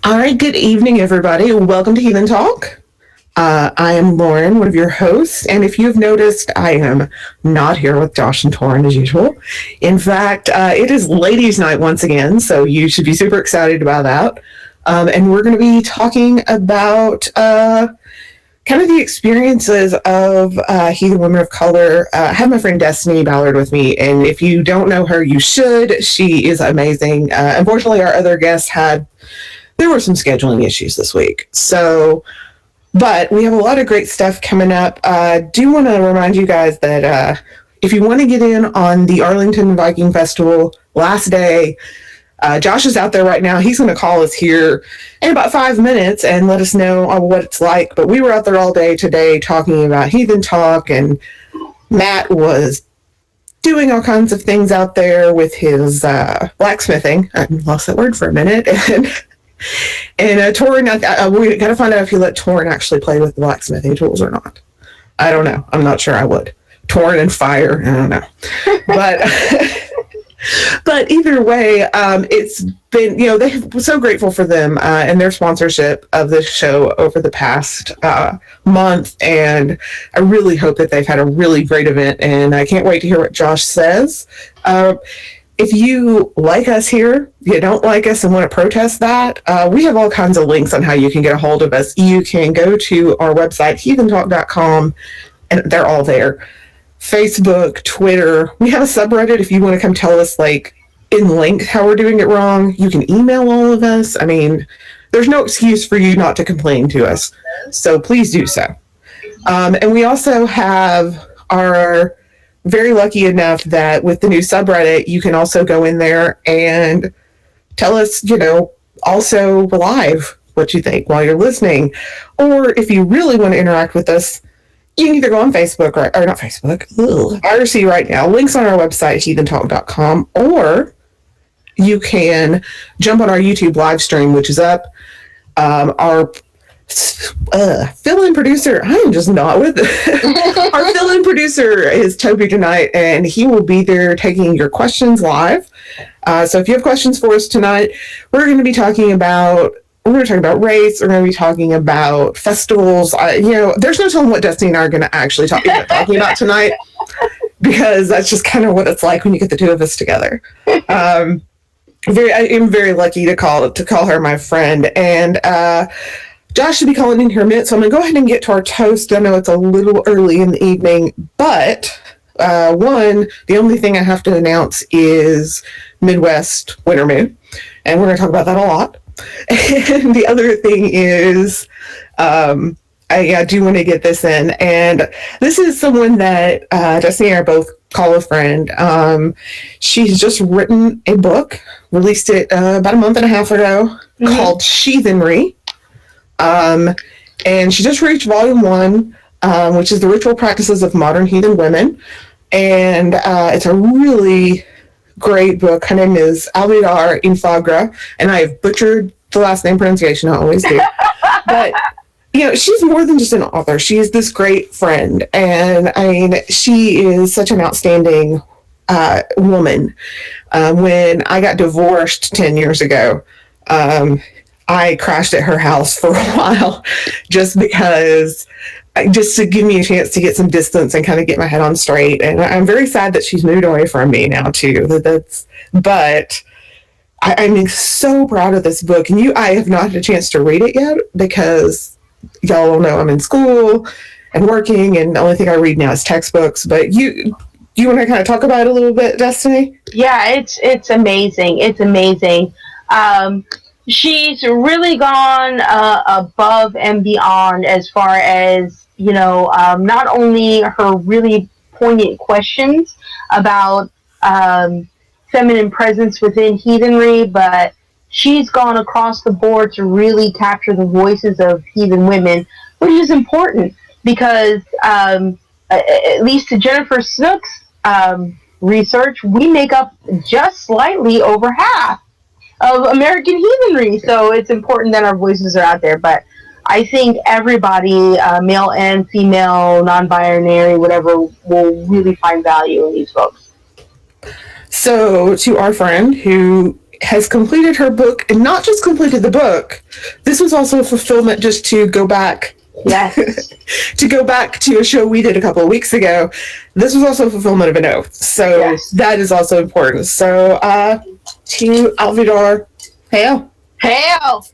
All right, good evening, everybody. Welcome to Heathen Talk. I am Lauren, one of your hosts, and if you've noticed, I am not here with Josh and Torin as usual. In fact, it is ladies' night once again, so you should be super excited about that. And we're going to be talking about kind of the experiences of Heathen Women of Color. I have my friend Destiny Ballard with me, and if you don't know her, you should. She is amazing. Unfortunately, our other guests there were some scheduling issues this week. But we have a lot of great stuff coming up. I do want to remind you guys that if you want to get in on the Arlington Viking Festival last day, Josh is out there right now. He's going to call us here in about 5 minutes and let us know what it's like. But we were out there all day today talking about Heathen Talk, and Matt was doing all kinds of things out there with his blacksmithing. I lost that word for a minute. And Torin, we got to find out if you let Torin actually play with the blacksmithing tools or not. I don't know. I'm not sure I would. Torin and fire, I don't know. But either way, it's been, we're so grateful for them and their sponsorship of this show over the past month. And I really hope that they've had a really great event. And I can't wait to hear what Josh says. If you like us here, you don't like us and want to protest that, we have all kinds of links on how you can get a hold of us. You can go to our website, heathentalk.com, and they're all there. Facebook, Twitter. We have a subreddit if you want to come tell us, in length how we're doing it wrong. You can email all of us. I mean, there's no excuse for you not to complain to us. So please do so. And we also are very lucky enough that with the new subreddit, you can also go in there and tell us, also live what you think while you're listening. Or if you really want to interact with us, you can either go on Facebook or not Facebook, IRC right now. Links on our website, heathentalk.com, or you can jump on our YouTube live stream, which is up. Our fill-in producer, I am just not with it. Our fill-in producer is Toby tonight, and he will be there taking your questions live. So if you have questions for us tonight, we're going to be talking about race. We're going to be talking about festivals. There's no telling what Destiny and I are going to actually talking about tonight, because that's just kind of what it's like when you get the two of us together. I am very lucky to call her my friend, and Josh should be calling in here in a minute, so I'm going to go ahead and get to our toast. I know it's a little early in the evening, but the only thing I have to announce is Midwest Winter Moon, and we're going to talk about that a lot. And the other thing is, I do want to get this in, and this is someone that Destiny and I both call a friend. She's just written a book, released it about a month and a half ago, called Sheathenry. And she just reached volume 1, which is the ritual practices of modern heathen women. And it's a really great book. Her name is Alvidar Infagra, and I have butchered the last name pronunciation. I always do. But, she's more than just an author. She is this great friend. And I mean, she is such an outstanding woman. When I got divorced 10 years ago, I crashed at her house for a while just to give me a chance to get some distance and kind of get my head on straight. And I'm very sad that she's moved away from me now too. But I'm so proud of this book. And I have not had a chance to read it yet because y'all will know I'm in school and working, and the only thing I read now is textbooks. But you want to kind of talk about it a little bit, Destiny? Yeah, it's amazing. It's amazing. She's really gone above and beyond as far as, not only her really poignant questions about feminine presence within heathenry, but she's gone across the board to really capture the voices of heathen women, which is important because, at least to Jennifer Snook's research, we make up just slightly over half of American heathenry. So it's important that our voices are out there. But I think everybody, male and female, non-binary, whatever, will really find value in these books. So to our friend who has completed her book, and not just completed the book. This was also a fulfillment just to go back. Yes. To go back to a show we did a couple of weeks ago. This was also a fulfillment of an oath. So that is also important. So to Alvidar, hail. Hail.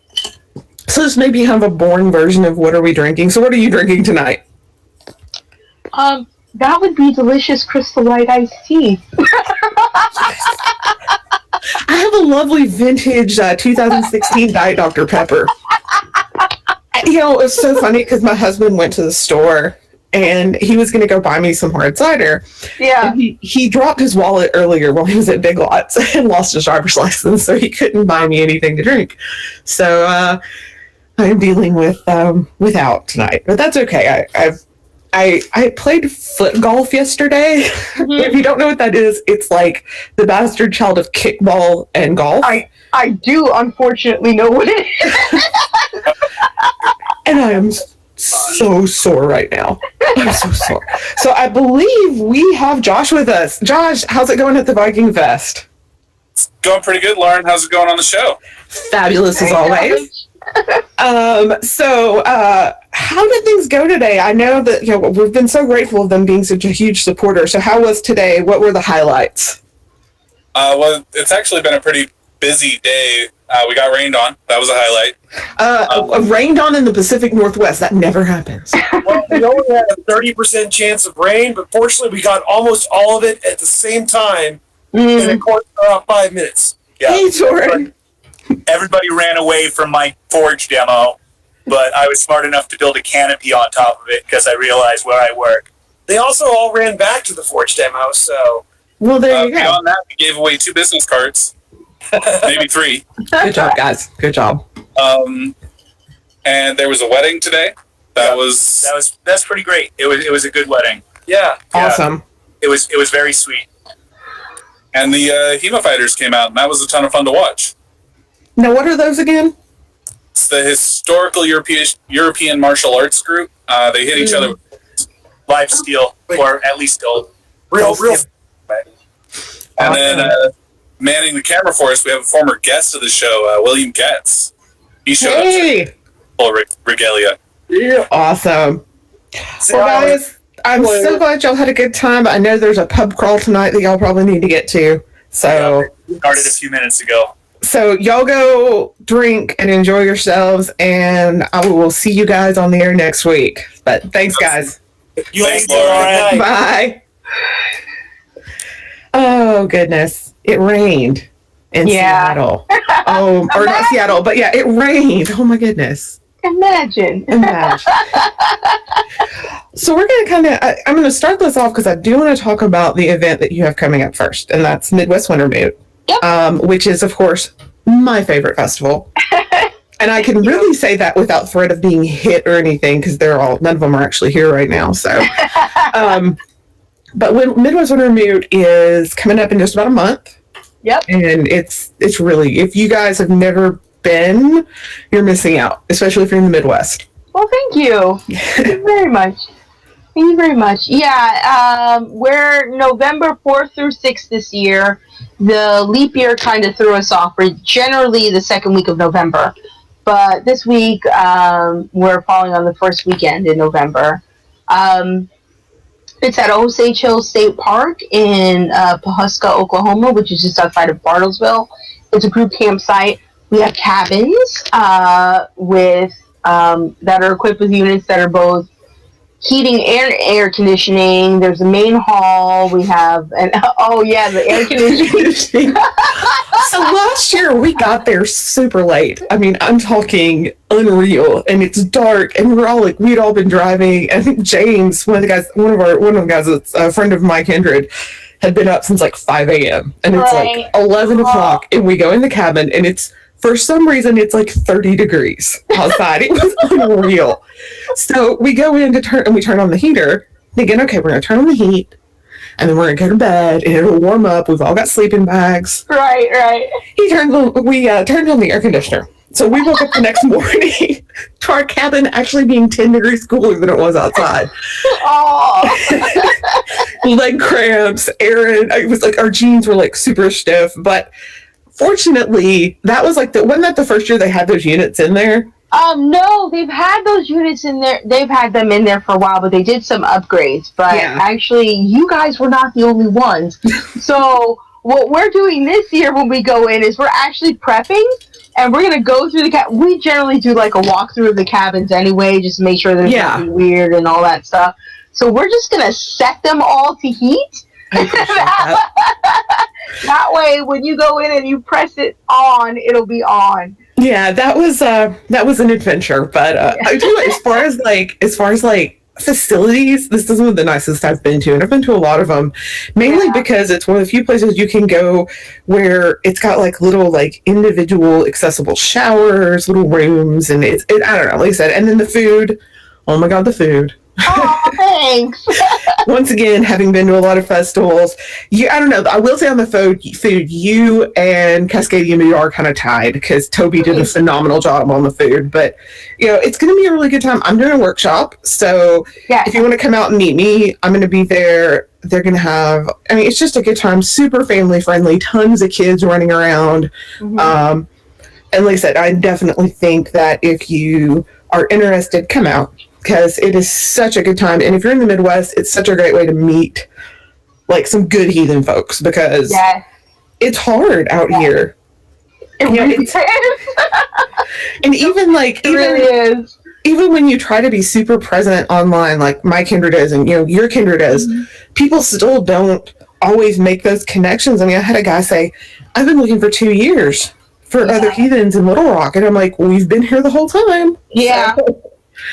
So this may be kind of a boring version of what are we drinking. So what are you drinking tonight? That would be delicious Crystal Light iced tea. I have a lovely vintage 2016 Diet Dr. Pepper. You know, it's so funny because my husband went to the store and he was going to go buy me some hard cider. Yeah. And he dropped his wallet earlier while he was at Big Lots and lost his driver's license, so he couldn't buy me anything to drink. So I'm dealing with without tonight, but that's okay. I played foot golf yesterday. Mm-hmm. If you don't know what that is, it's like the bastard child of kickball and golf. I do unfortunately know what it is. And I am so sore right now. I'm so sore. So I believe we have Josh with us. Josh, how's it going at the Viking Fest? It's going pretty good, Lauren. How's it going on the show? Fabulous as always. So how did things go today? I know that we've been so grateful of them being such a huge supporter. So how was today? What were the highlights? Well, it's actually been a pretty busy day. We got rained on. That was a highlight. Rained on in the Pacific Northwest. That never happens. Well, we only had a 30% chance of rain, but fortunately we got almost all of it at the same time in a quarter of 5 minutes. Yeah. Hey, Jordan. Everybody ran away from my Forge demo, but I was smart enough to build a canopy on top of it because I realized where I work. They also all ran back to the Forge demo, so... Well, there you go. Beyond that, we gave away 2 business cards. Maybe 3. Good job, guys. Good job. And there was a wedding today. That's pretty great. It was a good wedding. Yeah. Awesome. It was very sweet. And the Hema Fighters came out, and that was a ton of fun to watch. Now, what are those again? It's the historical European martial arts group. They hit each other with live steel, or at least gold. Real. And then manning the camera for us, we have a former guest of the show, William Getz. He showed up to full regalia. Yeah. Awesome. Well, guys, I'm so glad y'all had a good time. I know there's a pub crawl tonight that y'all probably need to get to. So we started a few minutes ago. So y'all go drink and enjoy yourselves, and I will see you guys on the air next week. But thanks, guys. Thanks, Lauren. Bye. Oh, goodness. It rained in Seattle. Oh, or not Seattle, but yeah, it rained. Oh, my goodness. Imagine. So we're going to I'm going to start this off because I do want to talk about the event that you have coming up first, and that's Midwest Winter Moot. Yep. Which is, of course, my favorite festival. And I can really say that without threat of being hit or anything, because none of them are actually here right now. So, but when Midwest Winter Moot is coming up in just about a month. Yep. And it's really, if you guys have never been, you're missing out, especially if you're in the Midwest. Well, thank you. Thank you very much. Thank you very much. Yeah, we're November 4th through 6th this year. The leap year kind of threw us off. We're generally the second week of November. But this week, we're falling on the first weekend in November. It's at Osage Hill State Park in Pawhuska, Oklahoma, which is just outside of Bartlesville. It's a group campsite. We have cabins with that are equipped with units that are both heating and air conditioning. There's a main hall. We have the air conditioning. So last year we got there super late. I mean, I'm talking unreal, and it's dark, and we'd all been driving. I think James, one of the guys that's a friend of my kindred, had been up since like 5 a.m. and it's like 11 o'clock, and we go in the cabin, and for some reason, it's like 30 degrees outside. It was unreal. So we go in we turn on the heater, thinking, okay, we're going to turn on the heat, and then we're going to go to bed, and it'll warm up. We've all got sleeping bags. Right. We turned on the air conditioner. So we woke up the next morning to our cabin actually being 10 degrees cooler than it was outside. Oh. Leg cramps, Aaron. It was like our jeans were like super stiff, but fortunately, that was like wasn't that the first year they had those units in there? No, they've had those units in there. They've had them in there for a while, but they did some upgrades. But actually, you guys were not the only ones. So what we're doing this year when we go in is we're actually prepping, and we're going to go through we generally do like a walkthrough of the cabins anyway, just to make sure there's nothing weird and all that stuff. So we're just going to set them all to heat. That way, when you go in and you press it on, it'll be on. Yeah, that was an adventure. But I do, as far as facilities, this is one of the nicest I've been to, and I've been to a lot of them, mainly because it's one of the few places you can go where it's got like little like individual accessible showers, little rooms, and it I don't know, like I said, and then the food. Oh my God, the food. Oh, thanks. Once again, having been to a lot of festivals, I don't know. I will say on the food, you and Cascadia Media are kind of tied because Toby did a phenomenal job on the food. But, it's going to be a really good time. I'm doing a workshop. So if you want to come out and meet me, I'm going to be there. They're going to have, it's just a good time. Super family friendly. Tons of kids running around. Mm-hmm. And like I said, I definitely think that if you are interested, come out. Because it is such a good time. And if you're in the Midwest, it's such a great way to meet like some good heathen folks because it's hard out here. It really is. And even when you try to be super present online, like my kindred is and your kindred is, people still don't always make those connections. I had a guy say, I've been looking for 2 years for other heathens in Little Rock. And I'm like, well, we've been here the whole time. Yeah. So,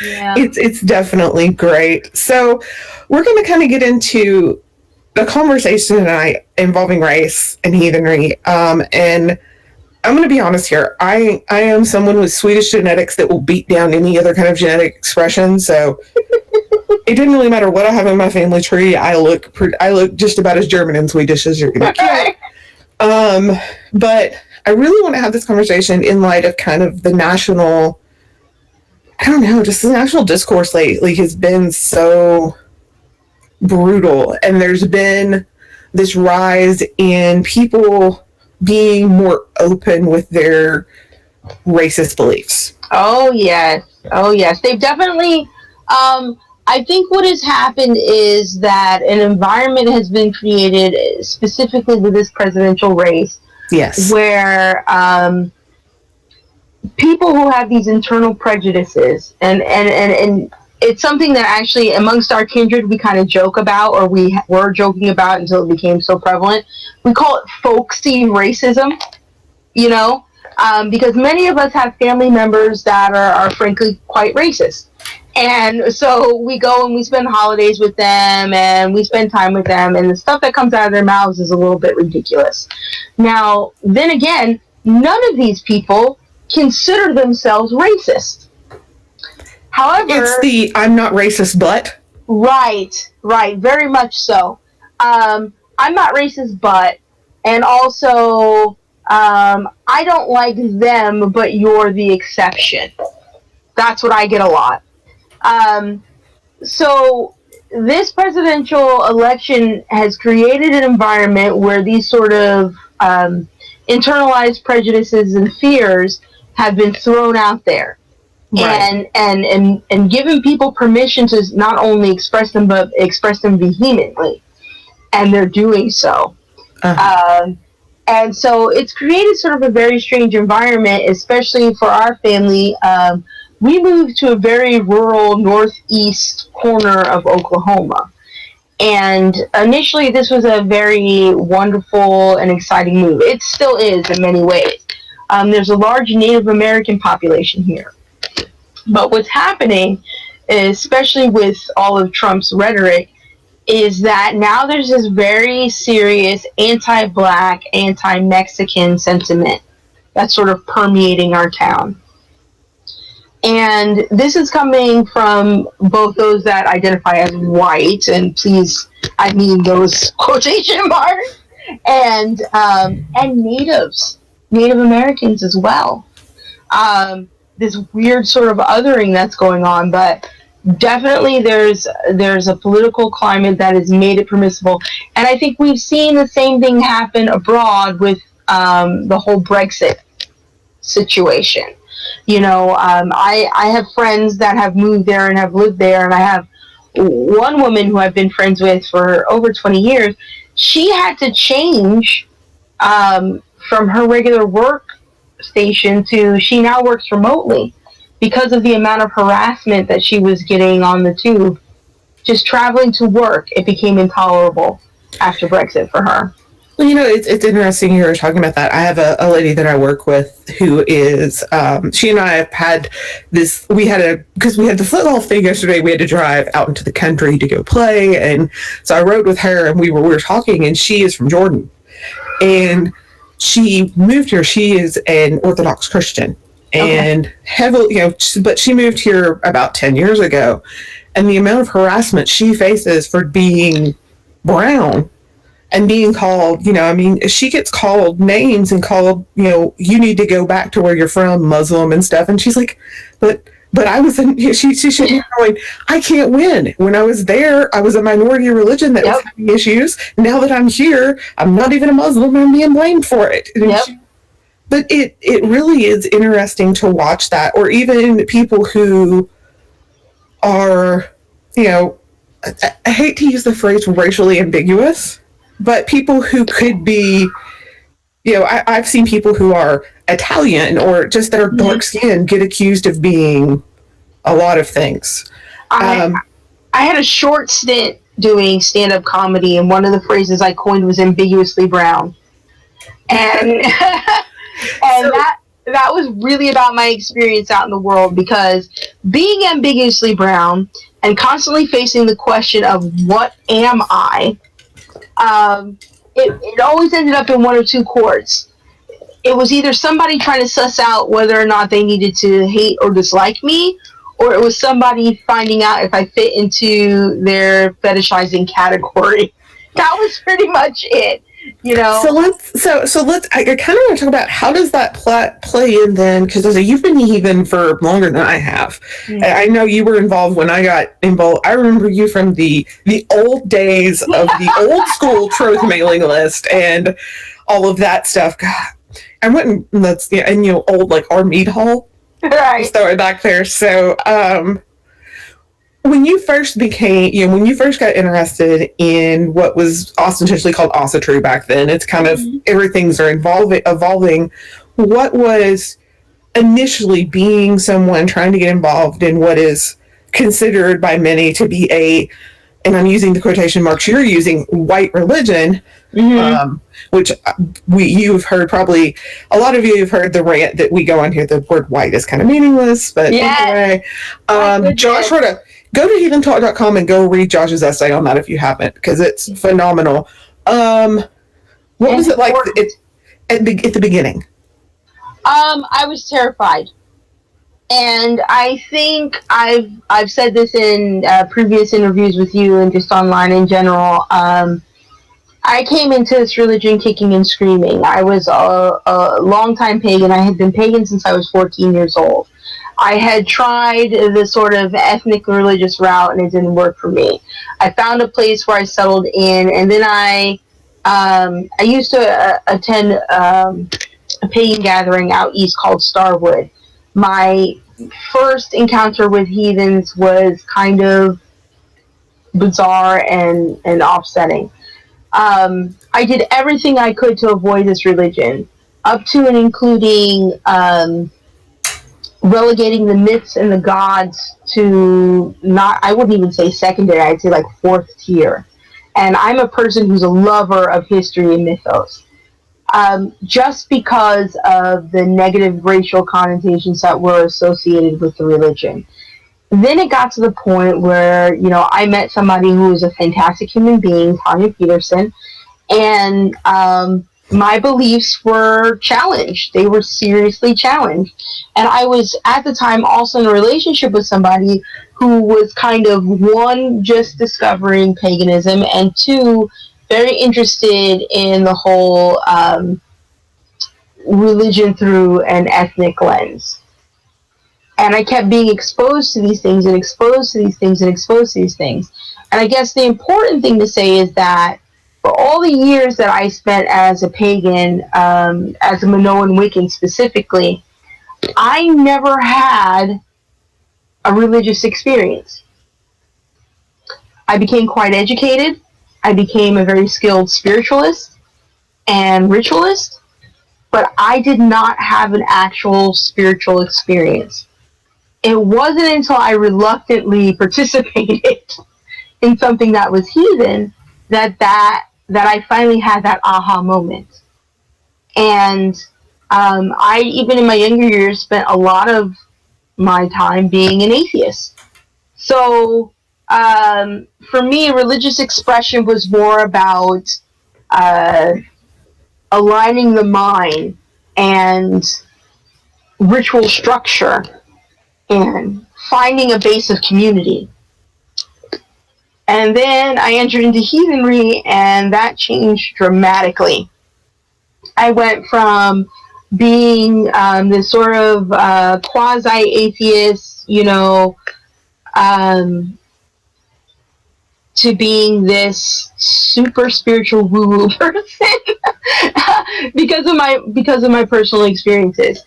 yeah. It's definitely great. So we're going to kind of get into the conversation tonight involving race and heathenry. And I'm going to be honest here. I am someone with Swedish genetics that will beat down any other kind of genetic expression. So it didn't really matter what I have in my family tree. I look just about as German and Swedish as you're going to get. But I really want to have this conversation in light of kind of the national, I don't know, just the national discourse lately has been so brutal. And there's been this rise in people being more open with their racist beliefs. Oh, yes. They've definitely, I think what has happened is that an environment has been created specifically with this presidential race. Yes. Where, people who have these internal prejudices and it's something that actually amongst our kindred we kind of joke about, or we were joking about until it became so prevalent. We call it folksy racism, because many of us have family members that are frankly quite racist. And so we go and we spend holidays with them and we spend time with them, and the stuff that comes out of their mouths is a little bit ridiculous. Now, then again, none of these people consider themselves racist. However, it's the I'm not racist, but right, very much so. I'm not racist, but, and also I don't like them, but you're the exception. That's what I get a lot. So this presidential election has created an environment where these sort of internalized prejudices and fears have been thrown out there, right. and given people permission to not only express them but express them vehemently, and they're doing so. And so it's created sort of a very strange environment, especially for our family. We moved to a very rural northeast corner of Oklahoma. And initially, this was a very wonderful and exciting move. It still is in many ways. There's a large Native American population here. But what's happening, especially with all of Trump's rhetoric, is that now there's this very serious anti-Black, anti-Mexican sentiment that's sort of permeating our town. And this is coming from both those that identify as white, and please, I mean those quotation marks, and natives, Native Americans as well. This weird sort of othering that's going on, but definitely there's a political climate that has made it permissible. And I think we've seen the same thing happen abroad with the whole Brexit situation. I have friends that have moved there and have lived there, and I have one woman who I've been friends with for over 20 years. She had to change from her regular work station to she now works remotely because of the amount of harassment that she was getting on the tube. Just traveling to work, it became intolerable after Brexit for her. Well, it's interesting you were talking about that. I have a lady that I work with who is, she and I have had this, because we had the football thing yesterday, we had to drive out into the country to go play. And so I rode with her and we were talking, and she is from Jordan. And she moved here. She is an Orthodox Christian and heavily, but she moved here about 10 years ago. And the amount of harassment she faces for being brown and being called, she gets called names and called, you need to go back to where you're from, Muslim and stuff. And she's like, but I was in, she should be going, I can't win. When I was there, I was a minority religion that was having issues. Now that I'm here, I'm not even a Muslim. I'm being blamed for it. But it really is interesting to watch that, or even people who are, I hate to use the phrase racially ambiguous, but people who could be, I've seen people who are Italian or just that are dark skinned get accused of being a lot of things. I had a short stint doing stand-up comedy, and one of the phrases I coined was ambiguously brown. And that was really about my experience out in the world, because being ambiguously brown and constantly facing the question of what am I, it always ended up in one or two courts. It was either somebody trying to suss out whether or not they needed to hate or dislike me, or it was somebody finding out if I fit into their fetishizing category. That was pretty much it. So let's. I kind of want to talk about how does that play in then, because you've been Heathen for longer than I have. Mm-hmm. I know you were involved when I got involved. I remember you from the old days of the old school Troth mailing list and all of that stuff. God, I went and old like our meat hall. Right. Just throw it back there. So when you first when you first got interested in what was ostensibly called Ossetry back then, it's kind of everything's evolving. What was initially being someone trying to get involved in what is considered by many to be and I'm using the quotation marks you're using, white religion, which you've heard, probably a lot of you have heard the rant that we go on here. The word white is kind of meaningless, but anyway, Josh wrote go to heathentalk.com and go read Josh's essay on that if you haven't, because it's phenomenal. What was it like at the beginning? I was terrified. And I think I've said this in previous interviews with you and just online in general. I came into this religion kicking and screaming. I was a longtime pagan. I had been pagan since I was 14 years old. I had tried the sort of ethnic religious route, and it didn't work for me. I found a place where I settled in, and then I used to attend a pagan gathering out east called Starwood. My first encounter with heathens was kind of bizarre and offsetting. I did everything I could to avoid this religion, up to and including relegating the myths and the gods to I wouldn't even say secondary, I'd say like fourth tier. And I'm a person who's a lover of history and mythos. Just because of the negative racial connotations that were associated with the religion. Then it got to the point where, I met somebody who was a fantastic human being, Tanya Peterson, and my beliefs were challenged. They were seriously challenged. And I was, at the time, also in a relationship with somebody who was kind of, one, just discovering paganism, and two, very interested in the whole religion through an ethnic lens. And I kept being exposed to these things and exposed to these things and exposed to these things. And I guess the important thing to say is that for all the years that I spent as a pagan, as a Minoan Wiccan specifically, I never had a religious experience. I became quite educated. I became a very skilled spiritualist and ritualist, but I did not have an actual spiritual experience. It wasn't until I reluctantly participated in something that was heathen that I finally had that aha moment. And I, even in my younger years, spent a lot of my time being an atheist. So for me, religious expression was more about aligning the mind and ritual structure and finding a base of community. And then I entered into heathenry, and that changed dramatically. I went from being this sort of quasi-atheist, to being this super spiritual woo-woo person because of my personal experiences.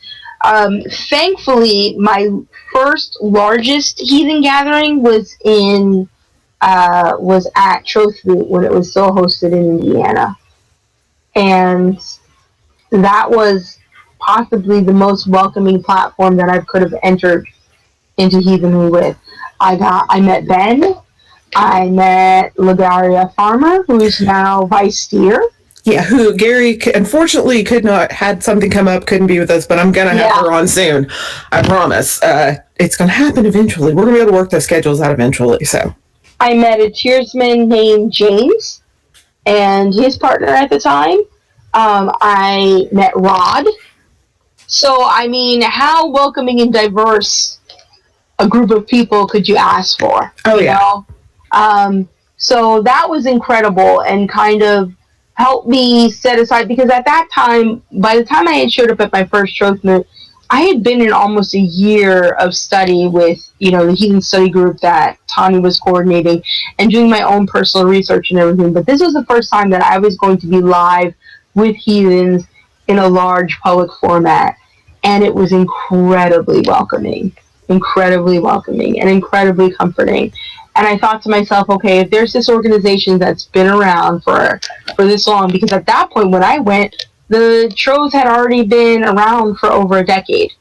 Thankfully, my first largest heathen gathering was at Trothboot when it was still hosted in Indiana, and that was possibly the most welcoming platform that I could have entered into heathenry with. I met Ben. I met Lagaria Farmer, who is now vice steer. Yeah, who Gary unfortunately had something come up, couldn't be with us, but I'm going to have her on soon. I promise. It's going to happen eventually. We're going to be able to work those schedules out eventually. So I met a cheersman named James and his partner at the time. I met Rod. So, I mean, how welcoming and diverse a group of people could you ask for? Oh, yeah. So that was incredible and kind of helped me set aside, because at that time, by the time I had showed up at my first Trothmoot, I had been in almost a year of study with, the Heathen Study Group that Tani was coordinating and doing my own personal research and everything. But this was the first time that I was going to be live with heathens in a large public format. And it was incredibly welcoming and incredibly comforting. And I thought to myself, okay, if there's this organization that's been around for this long, because at that point when I went, the Troth had already been around for over a decade.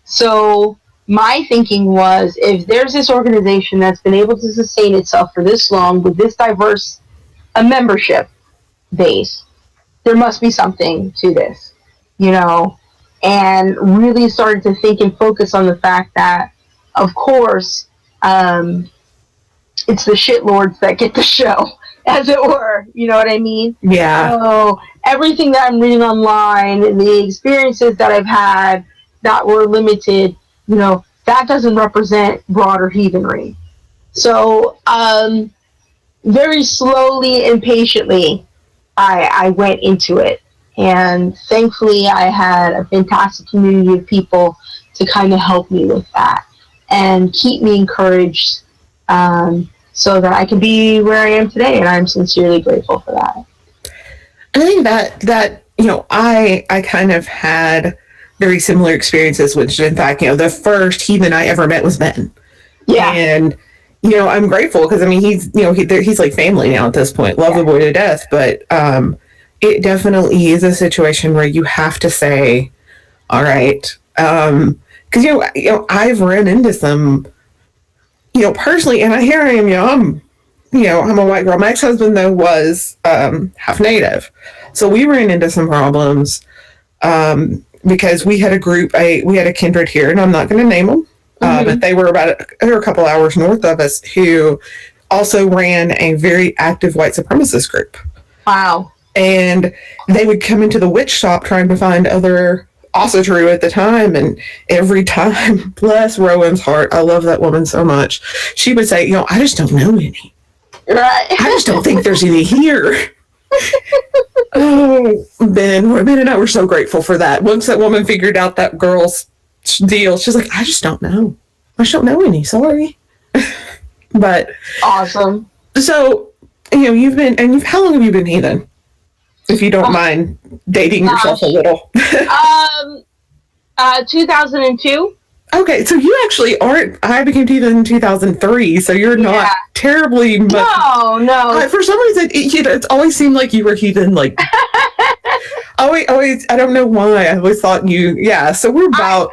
So my thinking was, if there's this organization that's been able to sustain itself for this long with this diverse a membership base, there must be something to this, and really started to think and focus on the fact that, of course, it's the shitlords that get the show, as it were. You know what I mean? Yeah. So everything that I'm reading online and the experiences that I've had that were limited, that doesn't represent broader heathenry. So very slowly and patiently, I went into it. And thankfully, I had a fantastic community of people to kind of help me with that and keep me encouraged, so that I can be where I am today, and I'm sincerely grateful for that. I think that I kind of had very similar experiences, which in fact, the first heathen I ever met was Ben. Yeah. And, I'm grateful because, he's like family now at this point. Love the boy to death. But it definitely is a situation where you have to say, all right. Because, I've run into some, personally, and here I am, I'm a white girl. My ex-husband, though, was half Native. So we ran into some problems because we had a kindred here, and I'm not going to name them, but they were a couple hours north of us, who also ran a very active white supremacist group. Wow. And they would come into the witch shop trying to find other, also true at the time, and every time, bless Rowan's heart, I love that woman so much, she would say, I just don't know any. Right. I just don't think there's any here. Oh, Ben and I were so grateful for that. Once that woman figured out that girl's deal, she's like, I just don't know. I just don't know any, sorry. But awesome. So how long have you been heathen? If you don't mind dating yourself a little. 2002. Okay, so you actually aren't. I became heathen in 2003, so you're not terribly much. No. For some reason, it's always seemed like you were heathen. Like, always. I don't know why. I always thought you. Yeah. So we're about.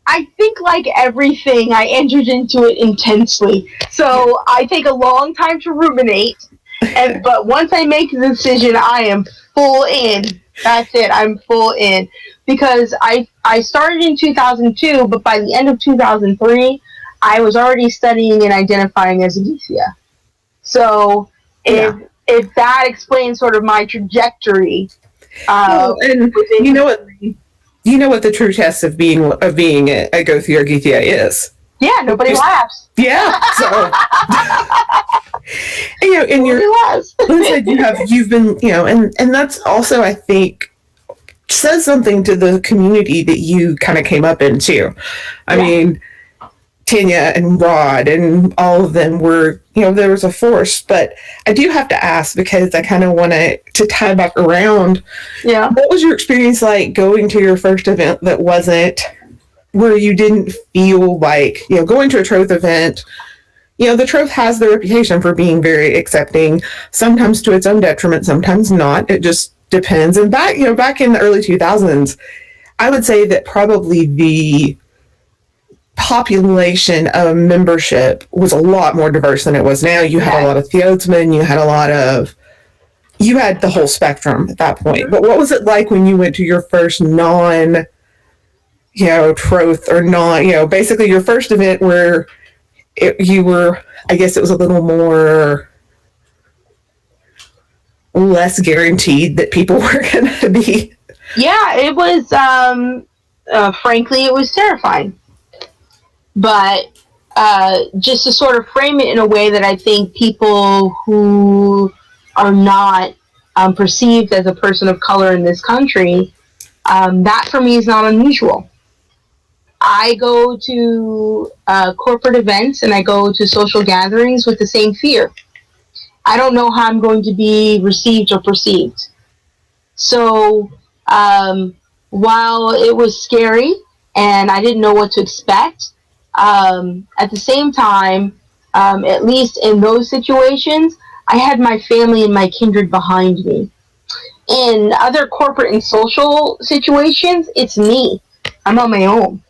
I think, like everything, I entered into it intensely. So I take a long time to ruminate, but once I make the decision, I am full in. That's it. I'm full in. Because I started in 2002, but by the end of 2003, I was already studying and identifying as a Geethia. So if that explains sort of my trajectory. And you know what? You know what the true test of being a Gothia or Geethia is. Yeah, nobody laughs. Yeah. So and you've been, and that's also, I think, says something to the community that you kind of came up into. I mean, Tanya and Rod and all of them were, there was a force, but I do have to ask, because I kind of want to tie back around. Yeah. What was your experience like going to your first event that wasn't, where you didn't feel like, going to a Troth event? The Troth has the reputation for being very accepting, sometimes to its own detriment, sometimes not. It just depends. And back in the early 2000s, I would say that probably the population of membership was a lot more diverse than it was now. You had a lot of Theodsmen, you had the whole spectrum at that point. But what was it like when you went to your first non, Troth or non, basically your first event where you were, I guess it was a little more less guaranteed that people were going to be. Yeah, it was, frankly, it was terrifying. But just to sort of frame it in a way that I think people who are not perceived as a person of color in this country, that for me is not unusual. I go to corporate events and I go to social gatherings with the same fear. I don't know how I'm going to be received or perceived. So while it was scary and I didn't know what to expect, at the same time, at least in those situations, I had my family and my kindred behind me. In other corporate and social situations, it's me. I'm on my own.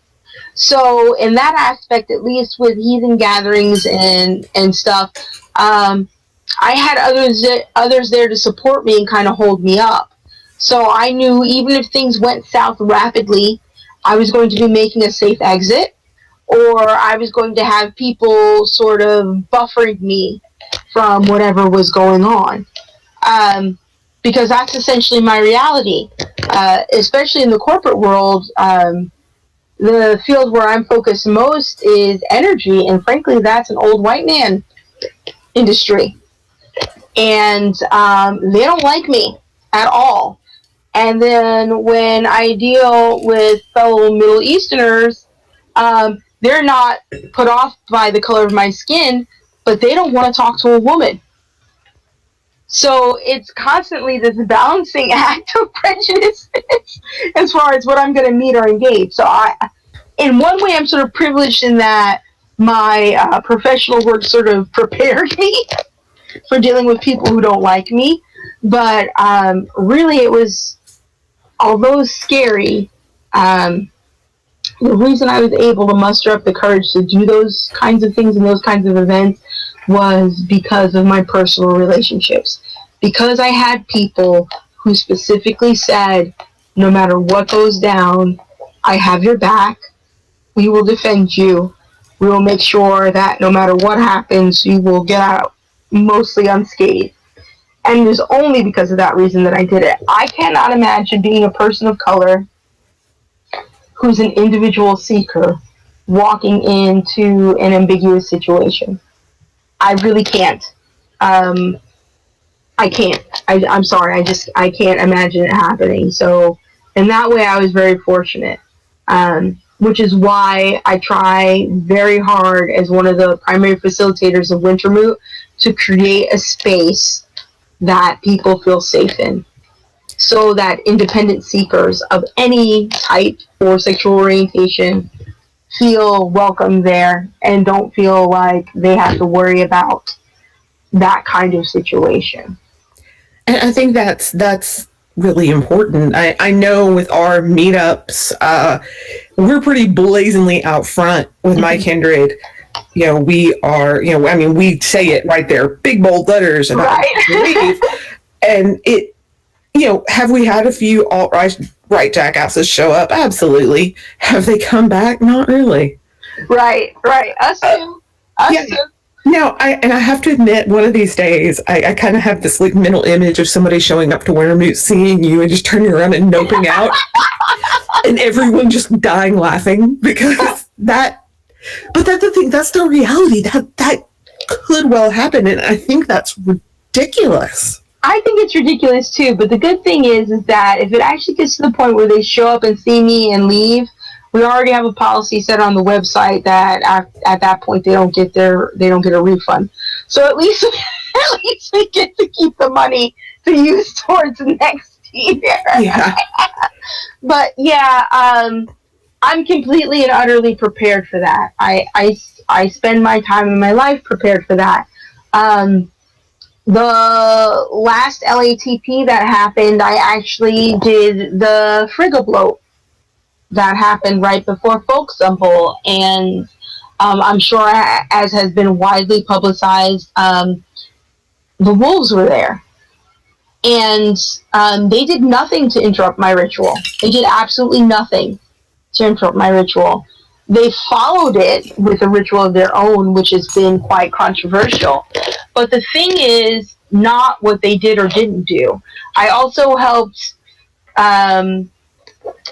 So in that aspect, at least with heathen gatherings and stuff, I had others there to support me and kind of hold me up. So I knew even if things went south rapidly, I was going to be making a safe exit, or I was going to have people sort of buffering me from whatever was going on. Because that's essentially my reality. Especially in the corporate world, the field where I'm focused most is energy, and frankly, that's an old white man industry. And they don't like me at all. And then when I deal with fellow Middle Easterners, they're not put off by the color of my skin, but they don't want to talk to a woman. So it's constantly this balancing act of prejudice as far as what I'm going to meet or engage. So in one way, I'm sort of privileged in that my professional work sort of prepared me for dealing with people who don't like me. But really, it was, although scary, the reason I was able to muster up the courage to do those kinds of things and those kinds of events was because of my personal relationships. Because I had people who specifically said, no matter what goes down, I have your back. We will defend you. We will make sure that no matter what happens, you will get out mostly unscathed. And it was only because of that reason that I did it. I cannot imagine being a person of color who's an individual seeker walking into an ambiguous situation. I really can't. I can't. I'm sorry. I can't imagine it happening. So in that way, I was very fortunate, which is why I try very hard as one of the primary facilitators of Wintermoot to create a space that people feel safe in, so that independent seekers of any type or sexual orientation feel welcome there and don't feel like they have to worry about that kind of situation. And I think that's really important. I know with our meetups, we're pretty blazingly out front with my kindred. We are, I mean, we say it right there, big bold letters, and right. And it, have we had a few alt-right jackasses show up? Absolutely. Have they come back? Not really. Right. Us too. Us too. Now, I have to admit, one of these days, I kind of have this like mental image of somebody showing up to Wintermute, seeing you, and just turning around and noping out, and everyone just dying laughing because that. But that's the thing. That's the reality. That could well happen, and I think that's ridiculous. I think it's ridiculous too. But the good thing is that if it actually gets to the point where they show up and see me and leave, we already have a policy set on the website that at that point they don't get a refund. So at least we get to keep the money to use towards next year. Yeah. But yeah, I'm completely and utterly prepared for that. I spend my time in my life prepared for that. The last LATP that happened, I actually did the Frigobloat that happened right before Folk Stumble, and I'm sure, as has been widely publicized, the wolves were there, and they did nothing to interrupt my ritual. They did absolutely nothing to interrupt my ritual. They followed it with a ritual of their own, which has been quite controversial. But the thing is not what they did or didn't do. I also helped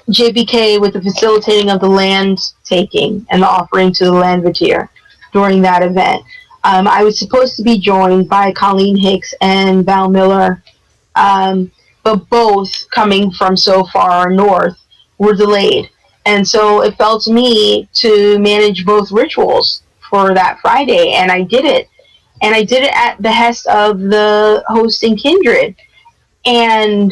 JBK with the facilitating of the land taking and the offering to the land vizier during that event. I was supposed to be joined by Colleen Hicks and Val Miller, but both, coming from so far north, were delayed. And so it fell to me to manage both rituals for that Friday, and I did it. And I did it at the behest of the hosting kindred. And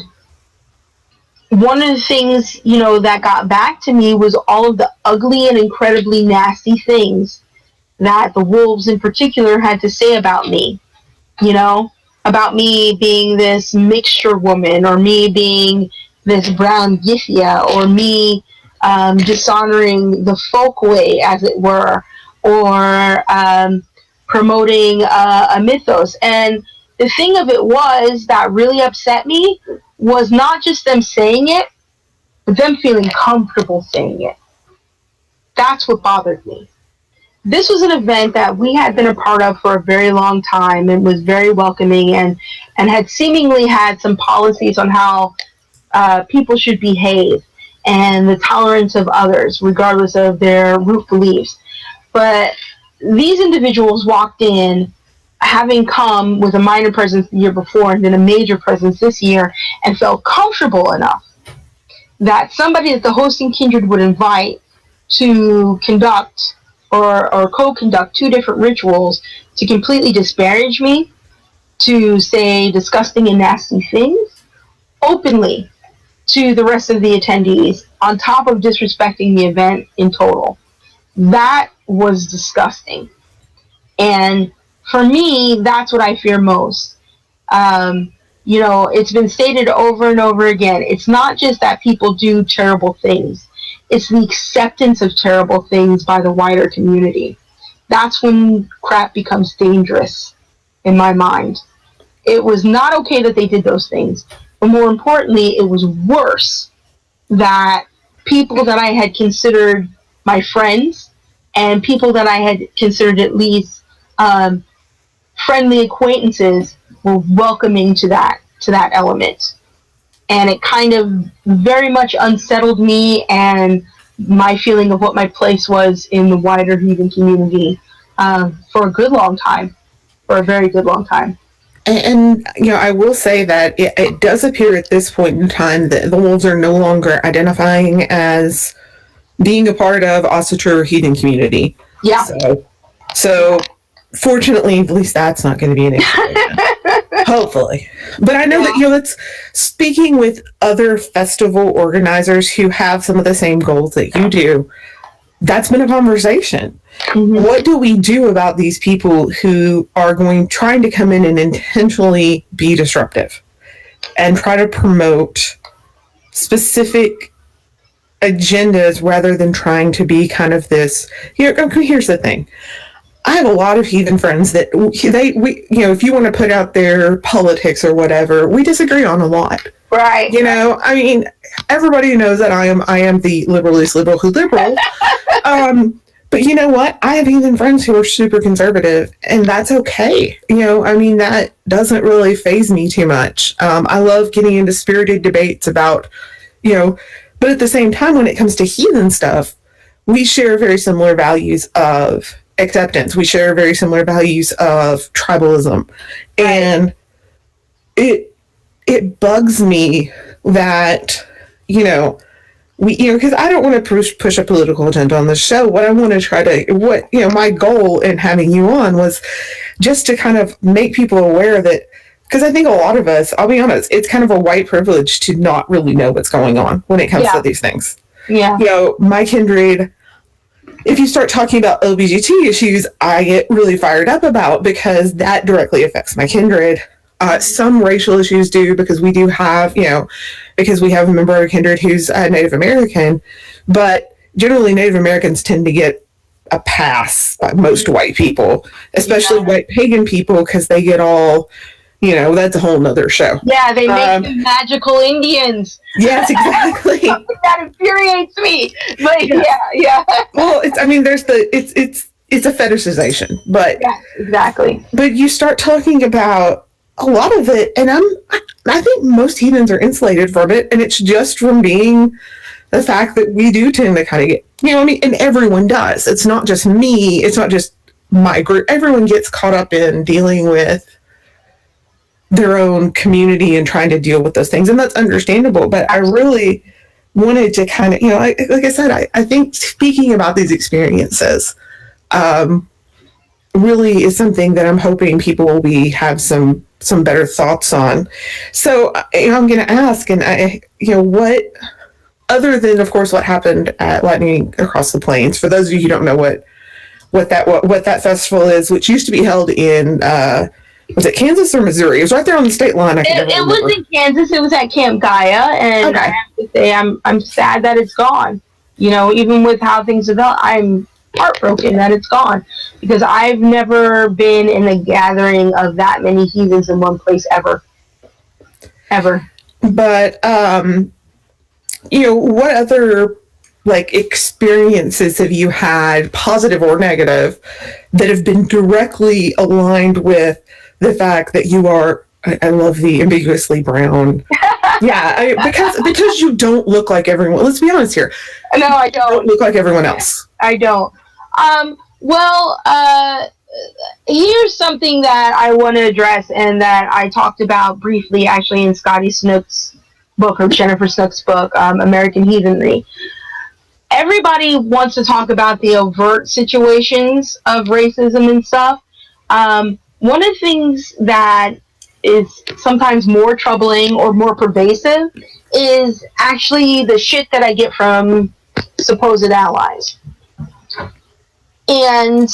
one of the things, that got back to me was all of the ugly and incredibly nasty things that the wolves in particular had to say about me. About me being this mixture woman, or me being this brown Githia, or me dishonoring the folk way, as it were, or promoting a mythos. And the thing of it was that really upset me was not just them saying it, but them feeling comfortable saying it. That's what bothered me. This was an event that we had been a part of for a very long time and was very welcoming, and had seemingly had some policies on how people should behave and the tolerance of others, regardless of their root beliefs. But these individuals walked in having come with a minor presence the year before and then a major presence this year, and felt comfortable enough that somebody that the hosting kindred would invite to conduct or co-conduct two different rituals to completely disparage me, to say disgusting and nasty things openly to the rest of the attendees, on top of disrespecting the event in total. That was disgusting. And for me, that's what I fear most. It's been stated over and over again. It's not just that people do terrible things. It's the acceptance of terrible things by the wider community. That's when crap becomes dangerous, in my mind. It was not okay that they did those things. But more importantly, it was worse that people that I had considered my friends, and people that I had considered at least friendly acquaintances, were welcoming to that element. And it kind of very much unsettled me and my feeling of what my place was in the wider heathen community for a good long time, for a very good long time. And I will say that it does appear at this point in time that the wolves are no longer identifying as being a part of Asatru or heathen community. Yeah. So fortunately, at least that's not going to be an issue. Hopefully. But I know that, that's speaking with other festival organizers who have some of the same goals that you do. That's been a conversation. Mm-hmm. What do we do about these people who are trying to come in and intentionally be disruptive and try to promote specific agendas rather than trying to be kind of this? Here's the thing. I have a lot of heathen friends that if you want to put out their politics or whatever, we disagree on a lot. Right. I mean, everybody knows that I am the liberalist liberal who liberal. But you know what? I have heathen friends who are super conservative, and that's okay. That doesn't really faze me too much. I love getting into spirited debates about, but at the same time, when it comes to heathen stuff, we share very similar values of acceptance. We share very similar values of tribalism. And it bugs me that, because I don't want to push a political agenda on the show. What I want to my goal in having you on was just to kind of make people aware that, because I think a lot of us, I'll be honest, it's kind of a white privilege to not really know what's going on when it comes to these things. Yeah. My kindred, if you start talking about LGBT issues, I get really fired up about, because that directly affects my kindred. Some racial issues do, because we do have, because we have a member of our kindred who's Native American, but generally Native Americans tend to get a pass by most white people, especially white pagan people, because they get all, that's a whole nother show. Yeah, they make them magical Indians. Yes, exactly. That infuriates me. But yeah. Well, it's a fetishization, but yeah, exactly. But you start talking about a lot of it, and I think most heathens are insulated from it, and it's just from being the fact that we do tend to kind of get, and everyone does. It's not just me. It's not just my group. Everyone gets caught up in dealing with their own community and trying to deal with those things, and that's understandable. But I really wanted to kind of, like I said, I think speaking about these experiences really is something that I'm hoping people will have some better thoughts on. So I'm going to ask, and what, other than of course what happened at Lightning Across the Plains, for those of you who don't know what that festival is, which used to be held in was it Kansas or Missouri? It was right there on the state line. It was in Kansas. It was at Camp Gaia, and I have to say I'm sad that it's gone. Even with how things develop, I'm heartbroken that it's gone, because I've never been in a gathering of that many heathens in one place ever. But what other experiences have you had, positive or negative, that have been directly aligned with the fact that you are, I love the ambiguously brown. Yeah, because you don't look like everyone. Let's be honest here. No, I don't. You don't look like everyone else. I don't. Here's something that I want to address, and that I talked about briefly actually in Scotty Snook's book, or Jennifer Snook's book, American Heathenry. Everybody wants to talk about the overt situations of racism and stuff. One of the things that is sometimes more troubling or more pervasive is actually the shit that I get from supposed allies. And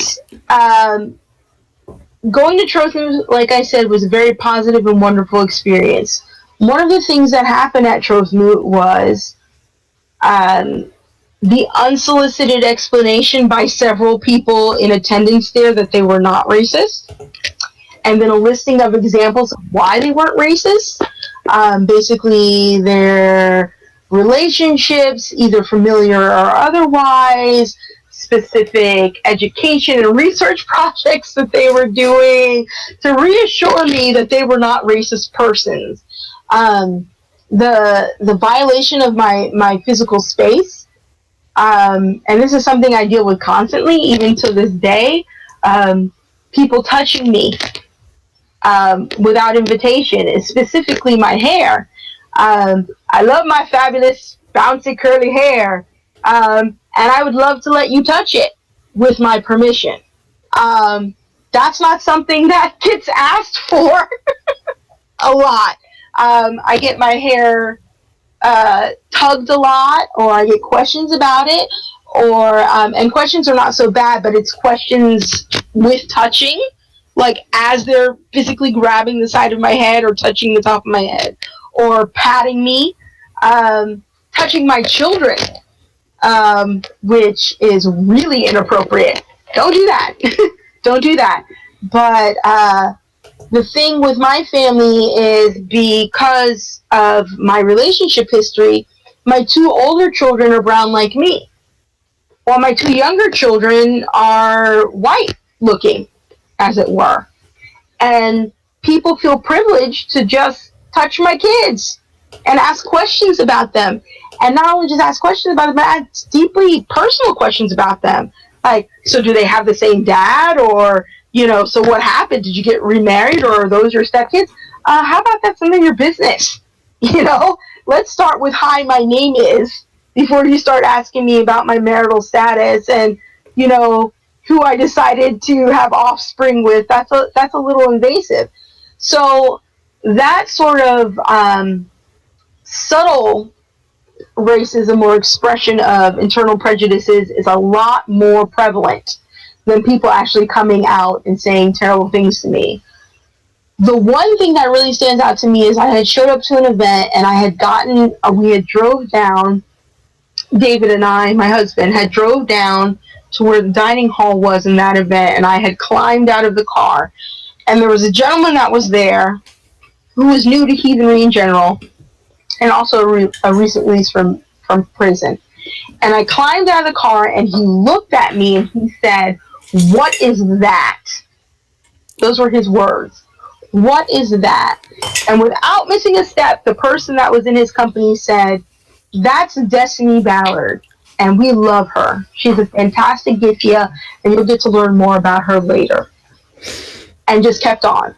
going to Trothmoot, like I said, was a very positive and wonderful experience. One of the things that happened at Trothmoot was the unsolicited explanation by several people in attendance there that they were not racist, and then a listing of examples of why they weren't racist. Basically, their relationships, either familiar or otherwise, specific education and research projects that they were doing to reassure me that they were not racist persons. The violation of my physical space, and this is something I deal with constantly, even to this day, people touching me without invitation, and specifically my hair. I love my fabulous, bouncy, curly hair, and I would love to let you touch it with my permission. That's not something that gets asked for a lot. I get my hair tugged a lot, or I get questions about it, or and questions are not so bad, but it's questions with touching, like as they're physically grabbing the side of my head or touching the top of my head, or patting me, touching my children, which is really inappropriate. Don't do that. Don't do that. But the thing with my family is, because of my relationship history, my 2 older children are brown like me, while my 2 younger children are white looking, as it were. And people feel privileged to just touch my kids and ask questions about them. And not only just ask questions about them, but ask deeply personal questions about them. Like, so do they have the same dad? Or, so what happened? Did you get remarried, or are those your stepkids? How about that's none of your business? Let's start with hi, my name is, before you start asking me about my marital status and, who I decided to have offspring with. That's a little invasive. So that sort of subtle racism or expression of internal prejudices is a lot more prevalent than people actually coming out and saying terrible things to me. The one thing that really stands out to me is I had showed up to an event, and we had drove down, David and I, my husband, had drove down to where the dining hall was in that event, and I had climbed out of the car, and there was a gentleman that was there who was new to heathenry in general, and also a recent release from prison. And I climbed out of the car, and he looked at me, and he said, "What is that?" Those were his words. "What is that?" And without missing a step, the person that was in his company said, "That's Destiny Ballard, and we love her. She's a fantastic Githia, and you'll get to learn more about her later." And just kept on.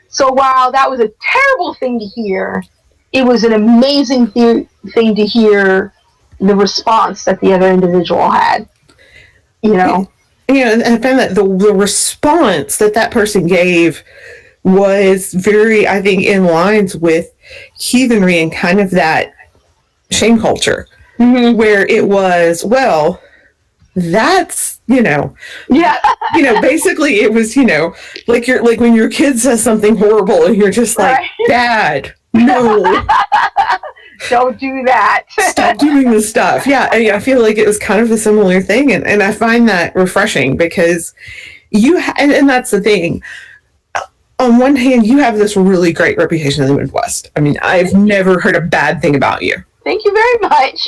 So while that was a terrible thing to hear, it was an amazing thing to hear the response that the other individual had. And I found that the response that person gave was very, I think, in lines with heathenry and kind of that shame culture, where it was, well, that's, yeah. Basically it was, like when your kid says something horrible and you're just like, right. Dad, no. Don't do that. Stop doing this stuff. Yeah, I feel like it was kind of a similar thing, and I find that refreshing, because and that's the thing. On one hand, you have this really great reputation in the Midwest. I mean, I've never heard a bad thing about you. Thank you very much.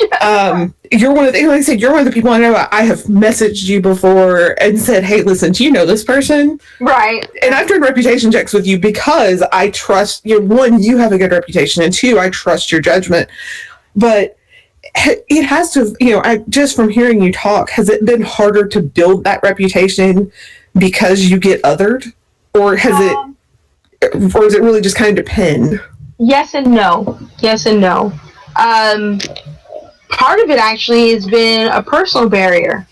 You're one of the, like I said, you're one of the people I know. I have messaged you before and said, "Hey, listen, do you know this person?" Right. And I've done reputation checks with you because I trust you. One, you have a good reputation, and 2, I trust your judgment. But it has to, just from hearing you talk, has it been harder to build that reputation because you get othered, or has or does it really just kind of depend? Yes and no. Yes and no. Part of it actually has been a personal barrier,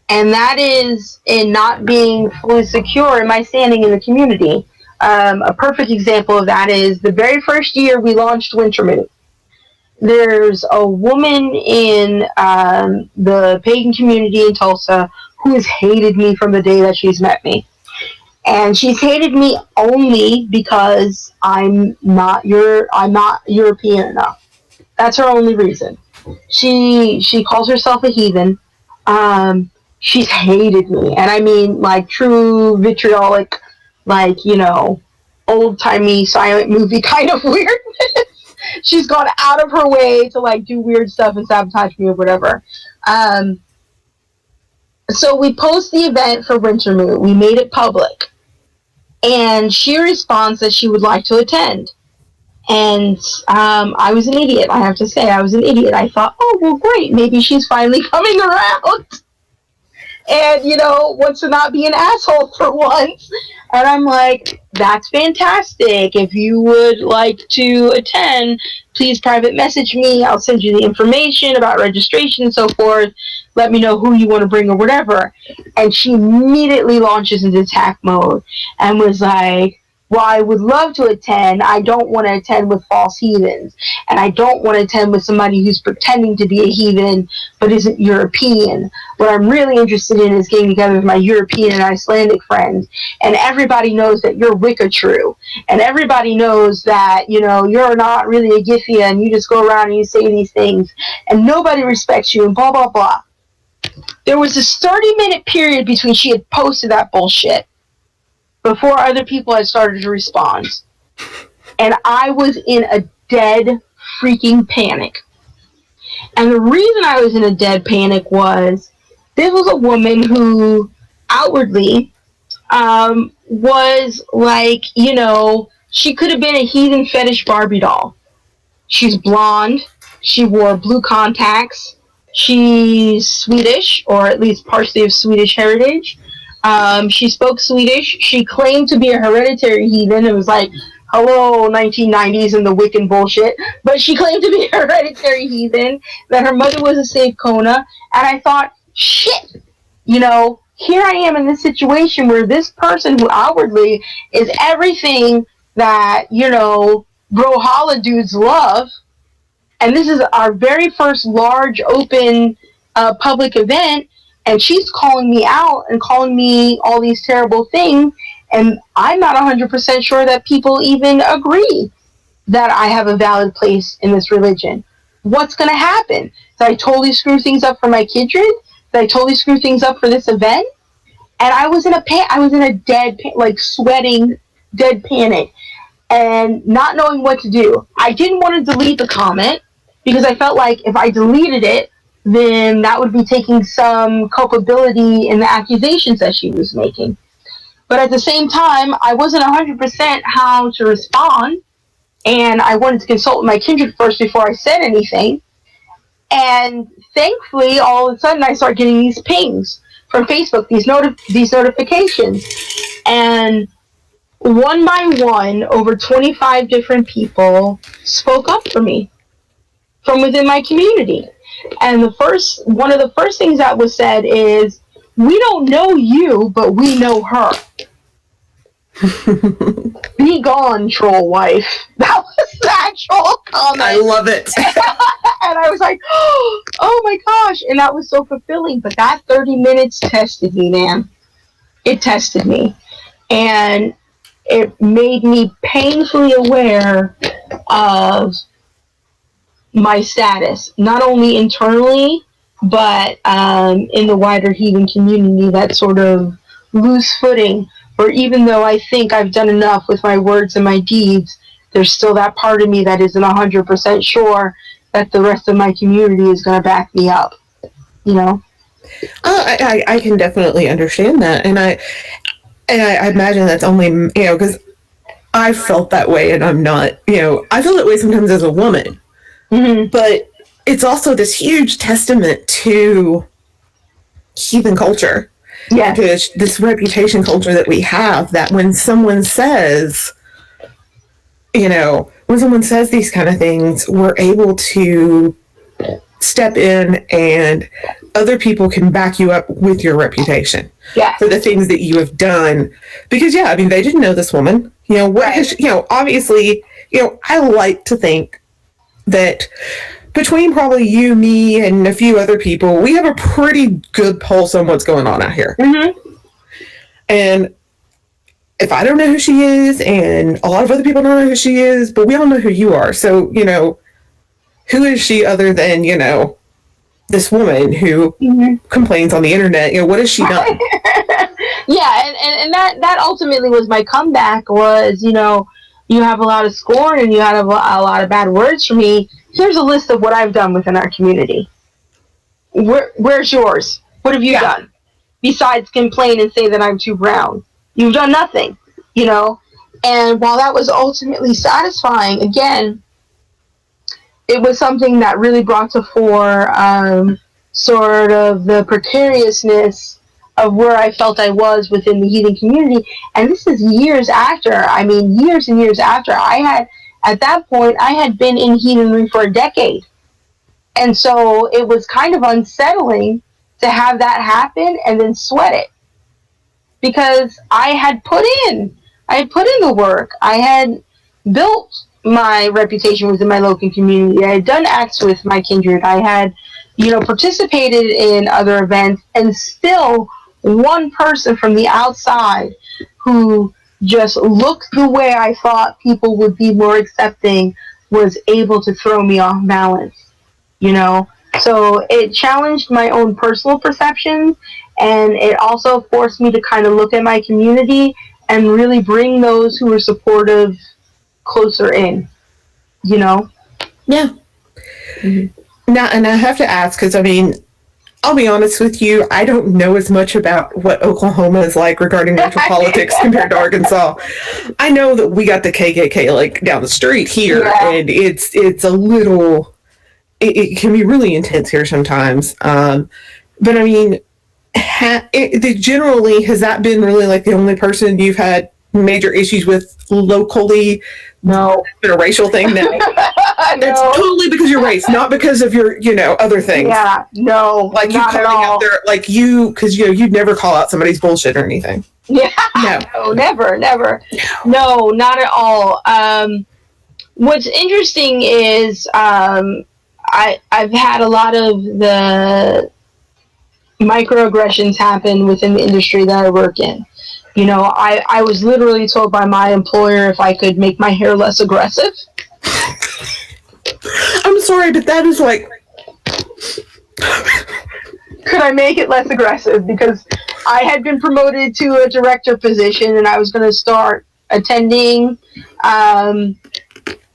and that is in not being fully secure in my standing in the community. A perfect example of that is the very first year we launched Wintermoon. There's a woman in the pagan community in Tulsa who has hated me from the day that she's met me. And she's hated me only because I'm not European enough. That's her only reason. She calls herself a heathen. She's hated me, and I mean like true vitriolic, like old-timey silent movie kind of weirdness. She's gone out of her way to like do weird stuff and sabotage me or whatever. So we post the event for Wintermoon. We made it public, and she responds that she would like to attend. And I was an idiot, I have to say. I was an idiot. I thought, oh, well, great. Maybe she's finally coming around. and, wants to not be an asshole for once. And I'm like, that's fantastic. If you would like to attend, please private message me. I'll send you the information about registration and so forth. Let me know who you want to bring or whatever. And she immediately launches into attack mode and was like, well, I would love to attend. I don't want to attend with false heathens. And I don't want to attend with somebody who's pretending to be a heathen but isn't European. What I'm really interested in is getting together with my European and Icelandic friends. And everybody knows that you're Wicca true. And everybody knows that, you're not really a Githia and you just go around and you say these things. And nobody respects you and blah, blah, blah. There was this 30-minute period between she had posted that bullshit before other people had started to respond. And I was in a dead freaking panic. And the reason I was in a dead panic was this was a woman who outwardly was like, she could have been a heathen fetish Barbie doll. She's blonde. She wore blue contacts. She's Swedish, or at least partially of Swedish heritage. She spoke Swedish. She claimed to be a hereditary heathen. It was like, hello, 1990s and the Wiccan bullshit. But she claimed to be a hereditary heathen, that her mother was a Save Kona. And I thought, shit, here I am in this situation where this person who outwardly is everything that, Brawlhalla dudes love. And this is our very first large, open, public event. And she's calling me out and calling me all these terrible things. And I'm not 100% sure that people even agree that I have a valid place in this religion. What's going to happen? Did I totally screw things up for my kindred? Did I totally screw things up for this event? And I was in a dead, sweating, dead panic and not knowing what to do. I didn't want to delete the comment because I felt like if I deleted it, then that would be taking some culpability in the accusations that she was making. But at the same time, I wasn't 100% how to respond, and I wanted to consult with my kindred first before I said anything. And thankfully, all of a sudden, I start getting these pings from Facebook, these notifications. And one by one, over 25 different people spoke up for me from within my community. And one of the first things that was said is, we don't know you, but we know her. Be gone, troll wife. That was the actual comment. I love it. And I was like, oh my gosh. And that was so fulfilling. But that 30 minutes tested me, man. It tested me. And it made me painfully aware of my status, not only internally, but in the wider heathen community, that sort of loose footing, where even though I think I've done enough with my words and my deeds, there's still that part of me that isn't 100% sure that the rest of my community is going to back me up, I can definitely understand that. And I imagine that's only, because I felt that way, and I'm not, I feel that way sometimes as a woman. Mm-hmm. But it's also this huge testament to heathen culture. Yeah. To this reputation culture that we have, that when someone says, these kind of things, we're able to step in and other people can back you up with your reputation for the things that you have done. Because, they didn't know this woman. Obviously, I like to think that between probably you, me, and a few other people, we have a pretty good pulse on what's going on out here. Mm-hmm. And if I don't know who she is, and a lot of other people don't know who she is, but we all know who you are. So, who is she other than, this woman who complains on the internet? What has she done? And that ultimately was my comeback was, you have a lot of scorn and you have a lot of bad words for me. Here's a list of what I've done within our community. Where's yours? What have you done? Besides complain and say that I'm too brown. You've done nothing, And while that was ultimately satisfying, again, it was something that really brought to fore sort of the precariousness of where I felt I was within the heathen community. And this is years after, years and years after at that point, I had been in heathenry for a decade. And so it was kind of unsettling to have that happen and then sweat it. Because I had put in the work. I had built my reputation within my local community. I had done acts with my kindred. I had, participated in other events, and still one person from the outside who just looked the way I thought people would be more accepting was able to throw me off balance, So it challenged my own personal perceptions, and it also forced me to kind of look at my community and really bring those who were supportive closer in, Yeah. Mm-hmm. Now, and I have to ask, because I'll be honest with you, I don't know as much about what Oklahoma is like regarding racial politics compared to Arkansas. I know that we got the KKK like down the street here, and it's a little, it can be really intense here sometimes. But generally, has that been really like the only person you've had major issues with locally? No. It's been a racial thing now. No. It's totally because of your race, not because of your, other things. Yeah, no, like you calling out there, like you, because you'd never call out somebody's bullshit or anything. Yeah, no, never, no, not at all. What's interesting is I've had a lot of the microaggressions happen within the industry that I work in. I was literally told by my employer if I could make my hair less aggressive. I'm sorry, but that is like... Could I make it less aggressive? Because I had been promoted to a director position, and I was going to start attending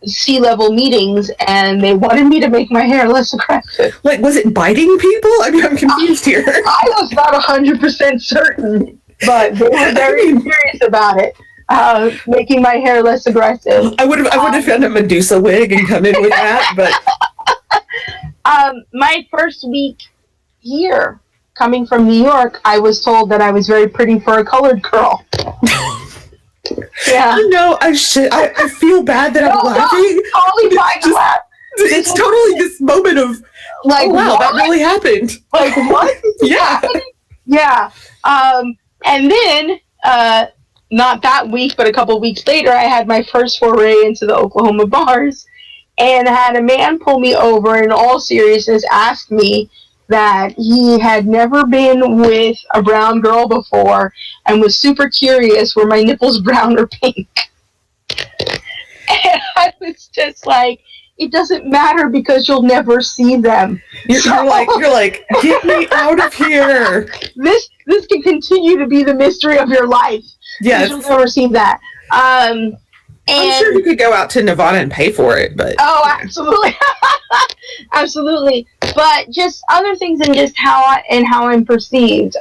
C-level meetings, and they wanted me to make my hair less aggressive. Like, was it biting people? I'm confused here. I was not 100% certain, but they were very serious about it. Making my hair less aggressive. I would have found a Medusa wig and come in with that, but my first week here, coming from New York, I was told that I was very pretty for a colored girl. Yeah. No, I feel bad that I'm laughing. Totally fine to laugh. It's totally this moment of like, oh, wow, that really happened. Like what? Yeah. Yeah. And then not that week, but a couple weeks later, I had my first foray into the Oklahoma bars, and had a man pull me over and in all seriousness asked me that he had never been with a brown girl before and was super curious were my nipples brown or pink. And I was just like, it doesn't matter because you'll never see them. You're like, get me out of here. This can continue to be the mystery of your life. Yes. You'll never see that. And I'm sure you could go out to Nevada and pay for it, but oh, absolutely. Absolutely. But just other things and just how I'm perceived.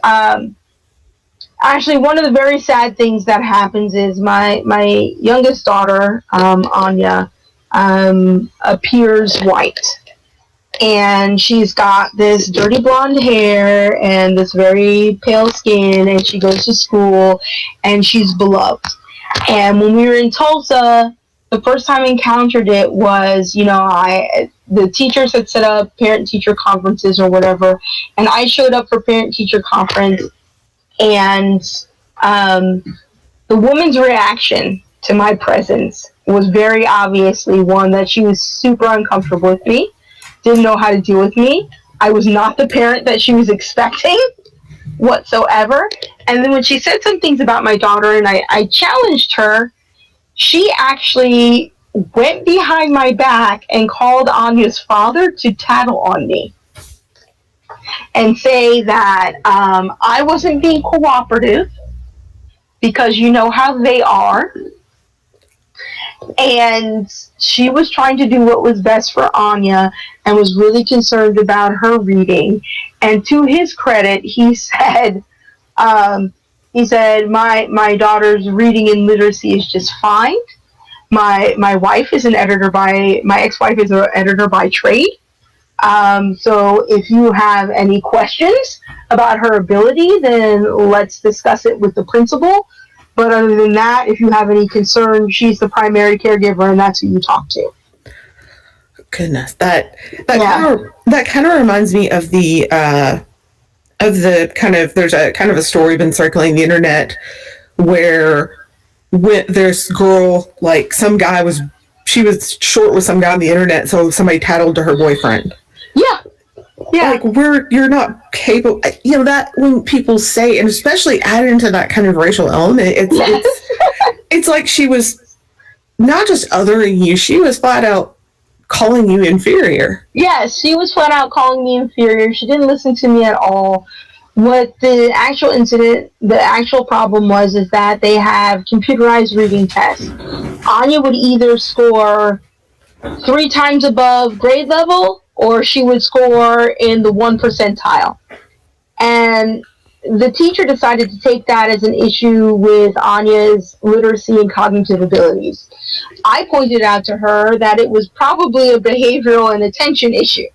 Actually, one of the very sad things that happens is my youngest daughter, Anya, appears white. And she's got this dirty blonde hair and this very pale skin, and she goes to school, and she's beloved. And when we were in Tulsa, the first time I encountered it was, the teachers had set up parent-teacher conferences or whatever, and I showed up for parent-teacher conference, and the woman's reaction to my presence was very obviously one that she was super uncomfortable with me, didn't know how to deal with me. I was not the parent that she was expecting whatsoever. And then when she said some things about my daughter and I challenged her, she actually went behind my back and called Anya's father to tattle on me and say that I wasn't being cooperative because you know how they are. And she was trying to do what was best for Anya and was really concerned about her reading. And to his credit, he said, my daughter's reading and literacy is just fine. My ex-wife is an editor by trade. So if you have any questions about her ability, then let's discuss it with the principal. But other than that, if you have any concern, she's the primary caregiver, and that's who you talk to. Goodness, that kind of reminds me of the kind of, there's a kind of a story been circling the internet where this girl, like she was short with some guy on the internet, so somebody tattled to her boyfriend. Yeah. Like, you're not capable, that when people say, and especially added into that kind of racial element, it's like she was not just othering you, she was flat out calling you inferior. Yes, she was flat out calling me inferior. She didn't listen to me at all. What the actual problem was is that they have computerized reading tests. Anya would either score 3 times above grade level, or she would score in the 1 percentile. And the teacher decided to take that as an issue with Anya's literacy and cognitive abilities. I pointed out to her that it was probably a behavioral and attention issue.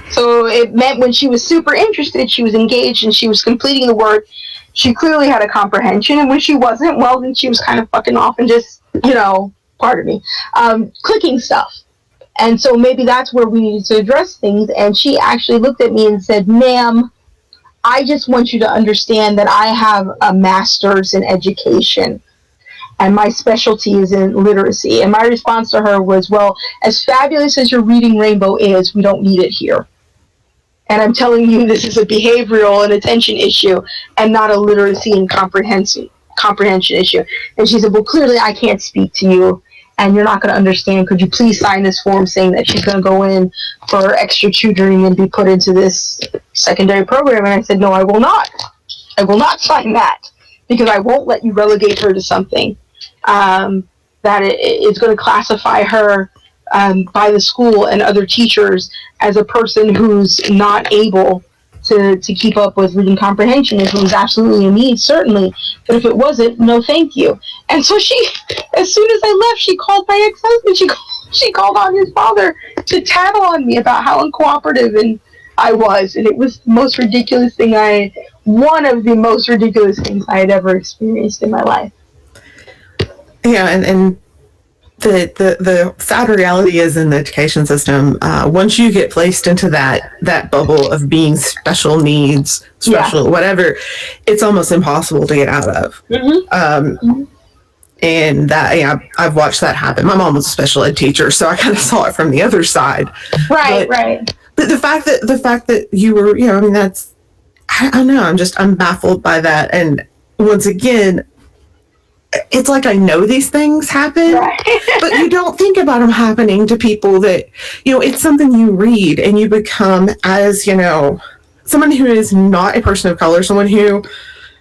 So it meant when she was super interested, she was engaged, and she was completing the work, she clearly had a comprehension. And when she wasn't, well, then she was kind of fucking off and just, pardon me, clicking stuff. And so maybe that's where we needed to address things. And she actually looked at me and said, "Ma'am, I just want you to understand that I have a master's in education, and my specialty is in literacy." And my response to her was, "Well, as fabulous as your reading rainbow is, we don't need it here. And I'm telling you, this is a behavioral and attention issue, and not a literacy and comprehension issue." And she said, "Well, clearly I can't speak to you, and you're not going to understand. Could you please sign this form saying that she's going to go in for extra tutoring and be put into this secondary program?" And I said, "No, I will not. I will not sign that, because I won't let you relegate her to something that is going to classify her by the school and other teachers as a person who's not able to keep up with reading comprehension. If it was absolutely a need, certainly, but if it wasn't, no thank you." And so she, as soon as I left, she called my ex-husband. She called on his father to tattle on me about how uncooperative and I was, and it was the most ridiculous thing one of the most ridiculous things I had ever experienced in my life. Yeah, and the sad reality is, in the education system, once you get placed into that bubble of being special needs, whatever, it's almost impossible to get out of. Mm-hmm. And that, I've watched that happen. My mom was a special ed teacher, so I kind of saw it from the other side. Right. But the fact that you were, that's, I don't know. I'm baffled by that. And once again, it's like I know these things happen, but you don't think about them happening to people that, it's something you read and you become, as, someone who is not a person of color, someone who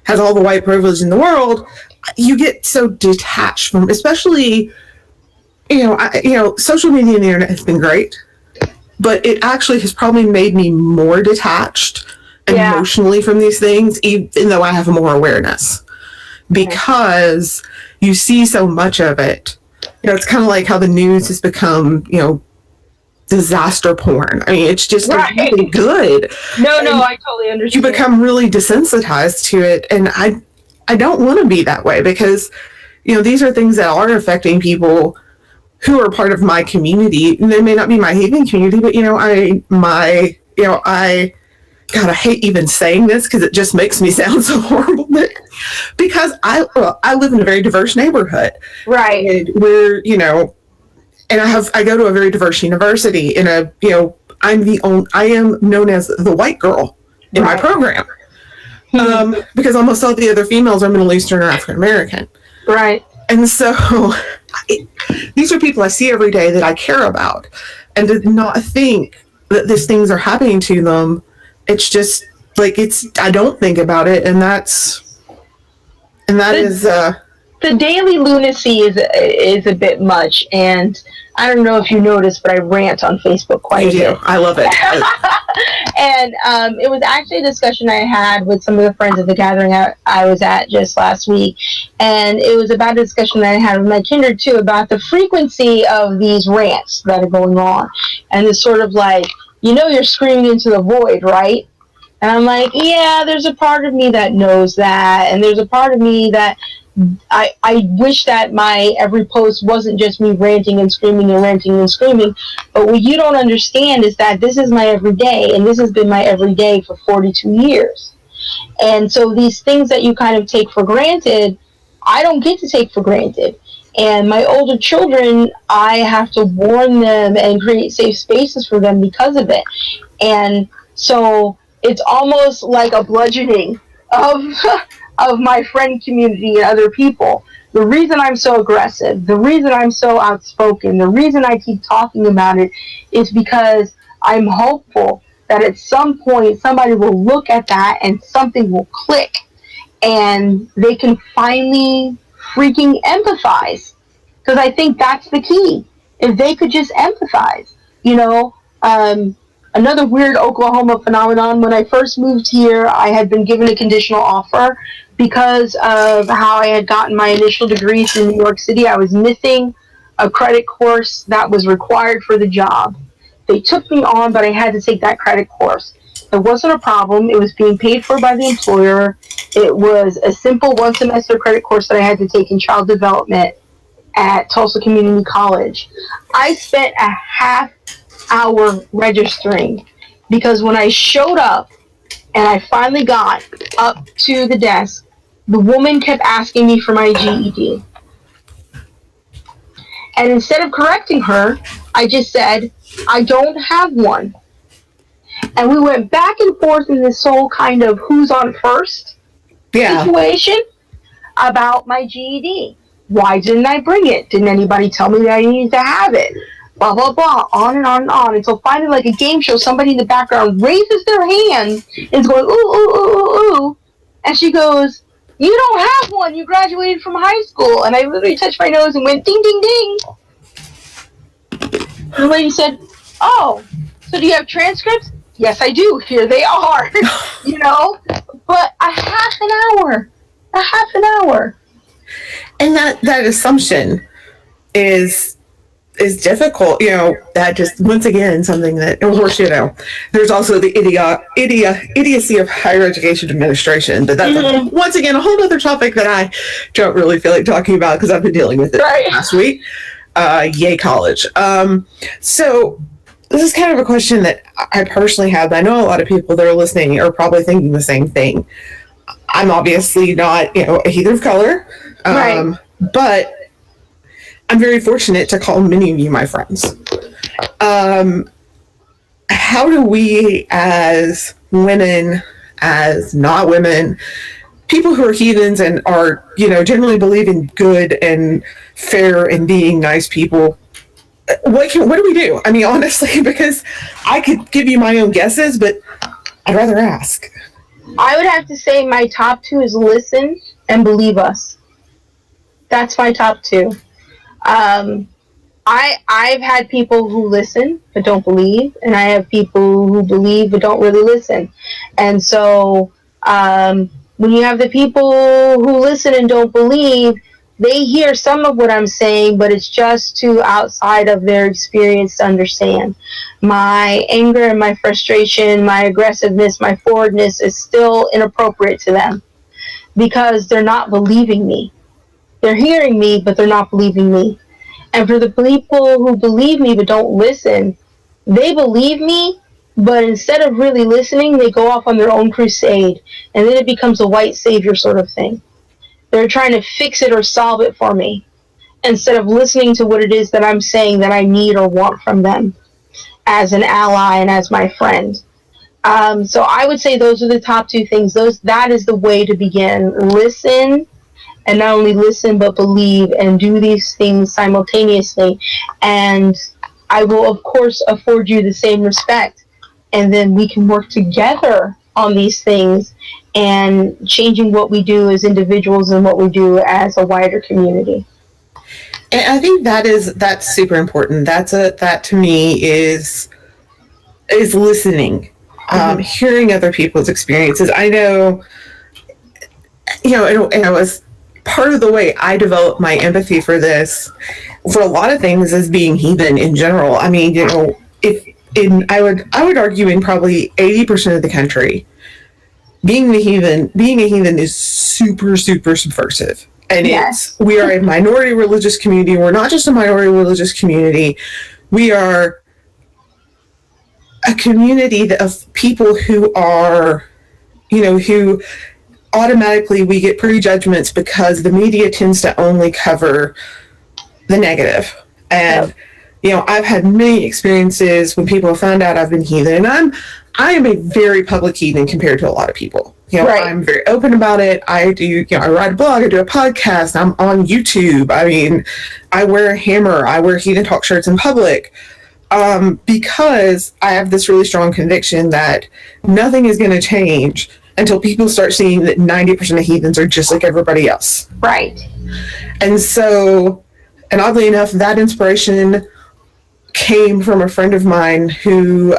has all the white privilege in the world, you get so detached from, especially, social media and the internet has been great, but it actually has probably made me more detached emotionally from these things, even though I have more awareness. Because you see so much of it. It's kind of like how the news has become, disaster porn. I mean, it's just really good. No, I totally understand. You become really desensitized to it. And I don't want to be that way, because, these are things that are affecting people who are part of my community. And they may not be my Heathen community, but, God, I hate even saying this because it just makes me sound so horrible. But because I live in a very diverse neighborhood, right? And we're, and I go to a very diverse university. I am known as the white girl in my program, because almost all the other females are Middle Eastern or African American, right? And so these are people I see every day that I care about, and to not think that these things are happening to them. It's just like, I don't think about it, and that is the daily lunacy is a bit much, and I don't know if you noticed, but I rant on Facebook quite a bit. I love it. And it was actually a discussion I had with some of the friends at the gathering I was at just last week, and it was about a discussion that I had with my kindred too, about the frequency of these rants that are going on, and it's sort of like, you know you're screaming into the void, right? And I'm like, yeah, there's a part of me that knows that, and there's a part of me that I wish that my every post wasn't just me ranting and screaming and ranting and screaming. But what you don't understand is that this is my everyday, and this has been my everyday for 42 years. And so these things that you kind of take for granted, I don't get to take for granted. And my older children, I have to warn them and create safe spaces for them because of it. And so it's almost like a bludgeoning of of my friend community and other people. The reason I'm so aggressive, the reason I'm so outspoken, the reason I keep talking about it is because I'm hopeful that at some point somebody will look at that and something will click and they can finally freaking empathize. Because I think that's the key. If they could just empathize, you know. Another weird Oklahoma phenomenon, when I first moved here, I had been given a conditional offer because of how I had gotten my initial degree through New York City. I was missing a credit course that was required for the job. They took me on, but I had to take that credit course. It wasn't a problem. It was being paid for by the employer. It was a simple one-semester credit course that I had to take in child development at Tulsa Community College. I spent a half hour registering because when I showed up and I finally got up to the desk, the woman kept asking me for my GED. And instead of correcting her, I just said, I don't have one. And we went back and forth in this whole kind of who's on first situation about my GED. Why didn't I bring it? Didn't anybody tell me that I needed to have it? Blah, blah, blah, on and on and on, until finally, like a game show, somebody in the background raises their hand and is going, ooh, ooh, ooh, ooh, ooh. And she goes, you don't have one. You graduated from high school. And I literally touched my nose and went, ding, ding, ding. And the lady said, oh, so do you have transcripts? Yes, I do. Here they are. You know? But a half an hour. And that assumption is difficult, you know. That just, once again, something that, of course, you know, there's also the idiocy of higher education administration, but that's once again a whole other topic that I don't really feel like talking about because I've been dealing with it last week. Yay, college. So this is kind of a question that I personally have. I know a lot of people that are listening are probably thinking the same thing. I'm obviously not, you know, a heathen of color, but I'm very fortunate to call many of you my friends. How do we, as women, as not women, people who are heathens and are, you know, generally believe in good and fair and being nice people, what do we do? I mean, honestly, because I could give you my own guesses, but I'd rather ask. I would have to say my top two is listen and believe us. That's my top two. I've had people who listen but don't believe, and I have people who believe but don't really listen. And so when you have the people who listen and don't believe, they hear some of what I'm saying, but it's just too outside of their experience to understand. My anger and my frustration, my aggressiveness, my forwardness is still inappropriate to them because they're not believing me. They're hearing me, but they're not believing me. And for the people who believe me but don't listen, they believe me, but instead of really listening, they go off on their own crusade, and then it becomes a white savior sort of thing. They're trying to fix it or solve it for me, instead of listening to what it is that I'm saying that I need or want from them as an ally and as my friend. So I would say those are the top two things. That is the way to begin. Listen, and not only listen, but believe, and do these things simultaneously. And I will, of course, afford you the same respect. And then we can work together on these things and changing what we do as individuals and what we do as a wider community. And I think that's super important. That to me is listening, hearing other people's experiences. I know, you know, and I was part of the way I developed my empathy for this, for a lot of things, is being heathen in general. I mean, you know, if I would argue in probably 80% of the country, being a heathen is super, super subversive. And we are a minority religious community. We're not just a minority religious community. We are a community of people who are, who automatically we get prejudgments because the media tends to only cover the negative. And, I've had many experiences when people have found out I've been heathen, and I am a very public heathen compared to a lot of people. I'm very open about it. I do, I write a blog, I do a podcast, I'm on YouTube. I mean, I wear a hammer, I wear heathen talk shirts in public, because I have this really strong conviction that nothing is going to change until people start seeing that 90% of heathens are just like everybody else. Right. And so, and oddly enough, that inspiration came from a friend of mine who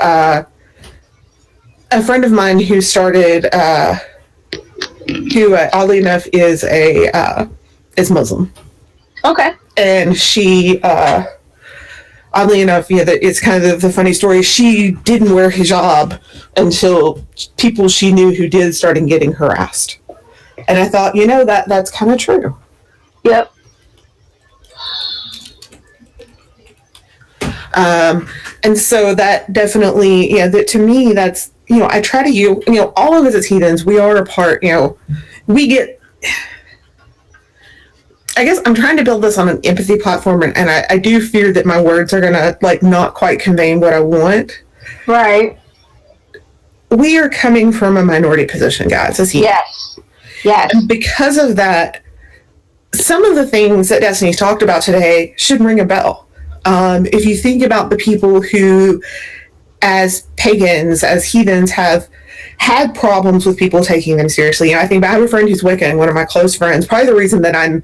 started, who oddly enough is is Muslim. Okay. And she, oddly enough, it's kind of the funny story. She didn't wear hijab until people she knew who did started getting harassed. And I thought, that's kind of true. Yep. And so that definitely, to me, that's, I try to, all of us as heathens, we are a part, we get, I guess I'm trying to build this on an empathy platform, and I do fear that my words are going to, not quite convey what I want. Right. We are coming from a minority position, guys, as heathens. Yes. Yes. And because of that, some of the things that Destiny's talked about today should ring a bell. If you think about the people who, as pagans, as heathens, have had problems with people taking them seriously. I think I have a friend who's Wiccan, one of my close friends. Probably the reason that I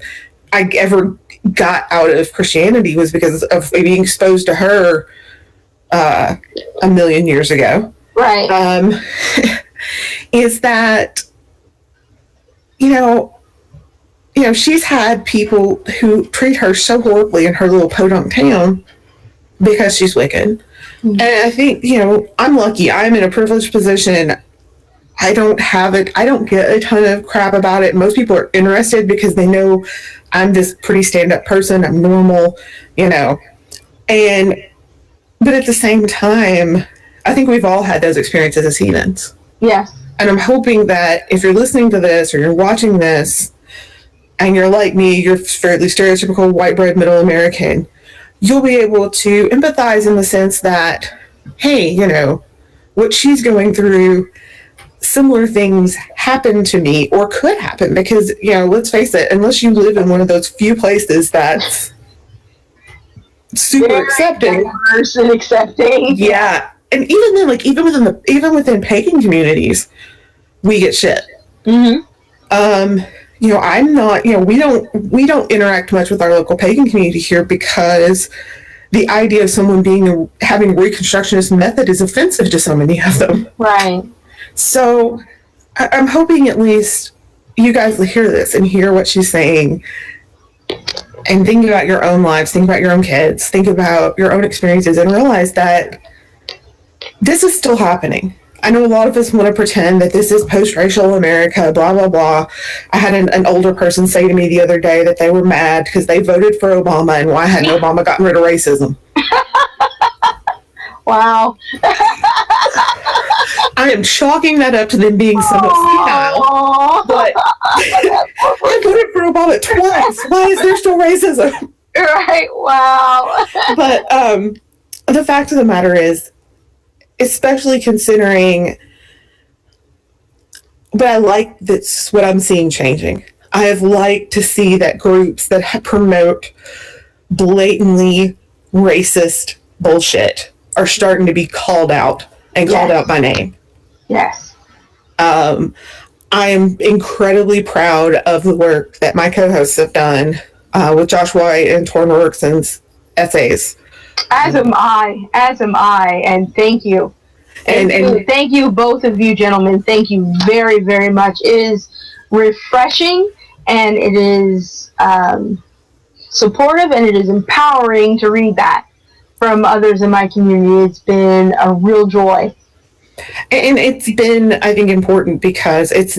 ever got out of Christianity was because of being exposed to her a million years ago. Right. Is that, she's had people who treat her so horribly in her little podunk town because she's Wiccan. Mm-hmm. And I think, I'm lucky. I'm in a privileged position. I don't get a ton of crap about it. Most people are interested because they know I'm this pretty stand-up person. I'm normal, but at the same time, I think we've all had those experiences as heathens. Yes. And I'm hoping that if you're listening to this or you're watching this and you're like me, you're fairly stereotypical white bread middle American, you'll be able to empathize in the sense that, hey, what she's going through, similar things happen to me or could happen because, let's face it, unless you live in one of those few places that's super very accepting. And accepting. Yeah. And even then, even within pagan communities, we get shit. Mm-hmm. I'm not, we don't interact much with our local pagan community here because the idea of someone having a Reconstructionist method is offensive to so many of them. Right. So I'm hoping at least you guys will hear this and hear what she's saying and think about your own lives, think about your own kids, think about your own experiences and realize that this is still happening. I know a lot of us want to pretend that this is post-racial America, blah, blah, blah. I had an older person say to me the other day that they were mad because they voted for Obama, and why hadn't Obama gotten rid of racism? Wow. I am chalking that up to them being somewhat senile, but I voted for Obama twice. Why is there still racism? Right, wow. But the fact of the matter is, especially considering, but I like that's what I'm seeing changing. I have liked to see that groups that promote blatantly racist bullshit are starting to be called out and called out by name. Yes. I am incredibly proud of the work that my co-hosts have done with Josh White and Torn Robertson's essays. As am I, and thank you. Thank you, both of you gentlemen. Thank you very, very much. It is refreshing, and it is supportive, and it is empowering to read that. from others in my community. It's been a real joy. And it's been, I think, important because it's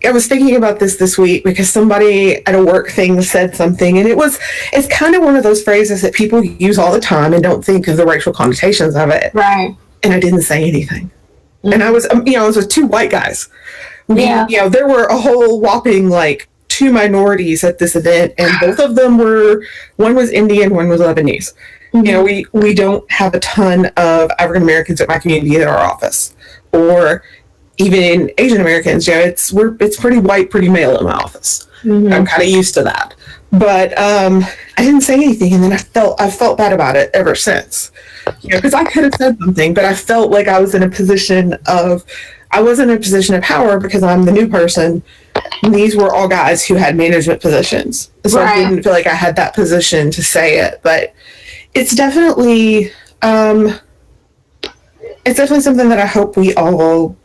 I was thinking about this week because somebody at a work thing said something, and it's kind of one of those phrases that people use all the time and don't think of the racial connotations of it. Right. And I didn't say anything. Mm-hmm. And I was with two white guys. There were a whole whopping 2 minorities at this event, and both of them one was Indian, one was Lebanese. Mm-hmm. We don't have a ton of African Americans at my community in our office, or even Asian Americans. It's pretty white, pretty male in my office. Mm-hmm. I'm kind of used to that, but I didn't say anything, and then I felt bad about it ever since. Because I could have said something, but I felt like I wasn't in a position of power because I'm the new person. And these were all guys who had management positions, so right. I didn't feel like I had that position to say it. But it's definitely something that I hope we all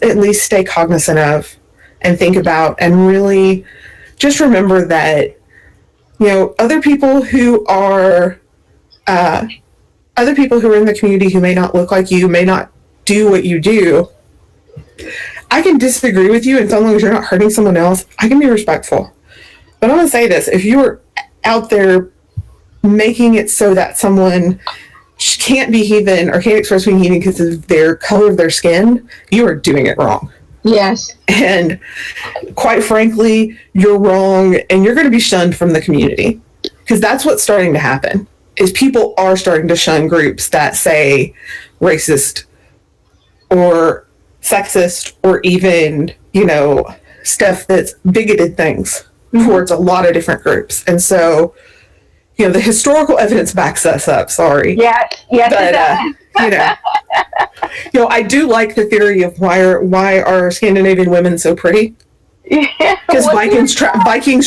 at least stay cognizant of and think about, and really just remember that other people who are in the community who may not look like you, may not do what you do. I can disagree with you, and so long as you're not hurting someone else, I can be respectful. But I'm going to say this: if you're out there making it so that someone can't be heathen or can't express being heathen because of their color of their skin, you are doing it wrong. Yes. And quite frankly, you're wrong, and you're going to be shunned from the community, because that's what's starting to happen. Is people are starting to shun groups that say racist or sexist or even, stuff that's bigoted things towards a lot of different groups. And so, the historical evidence backs us up. Sorry. Yes, but, I do like the theory of why are Scandinavian women so pretty? Because Vikings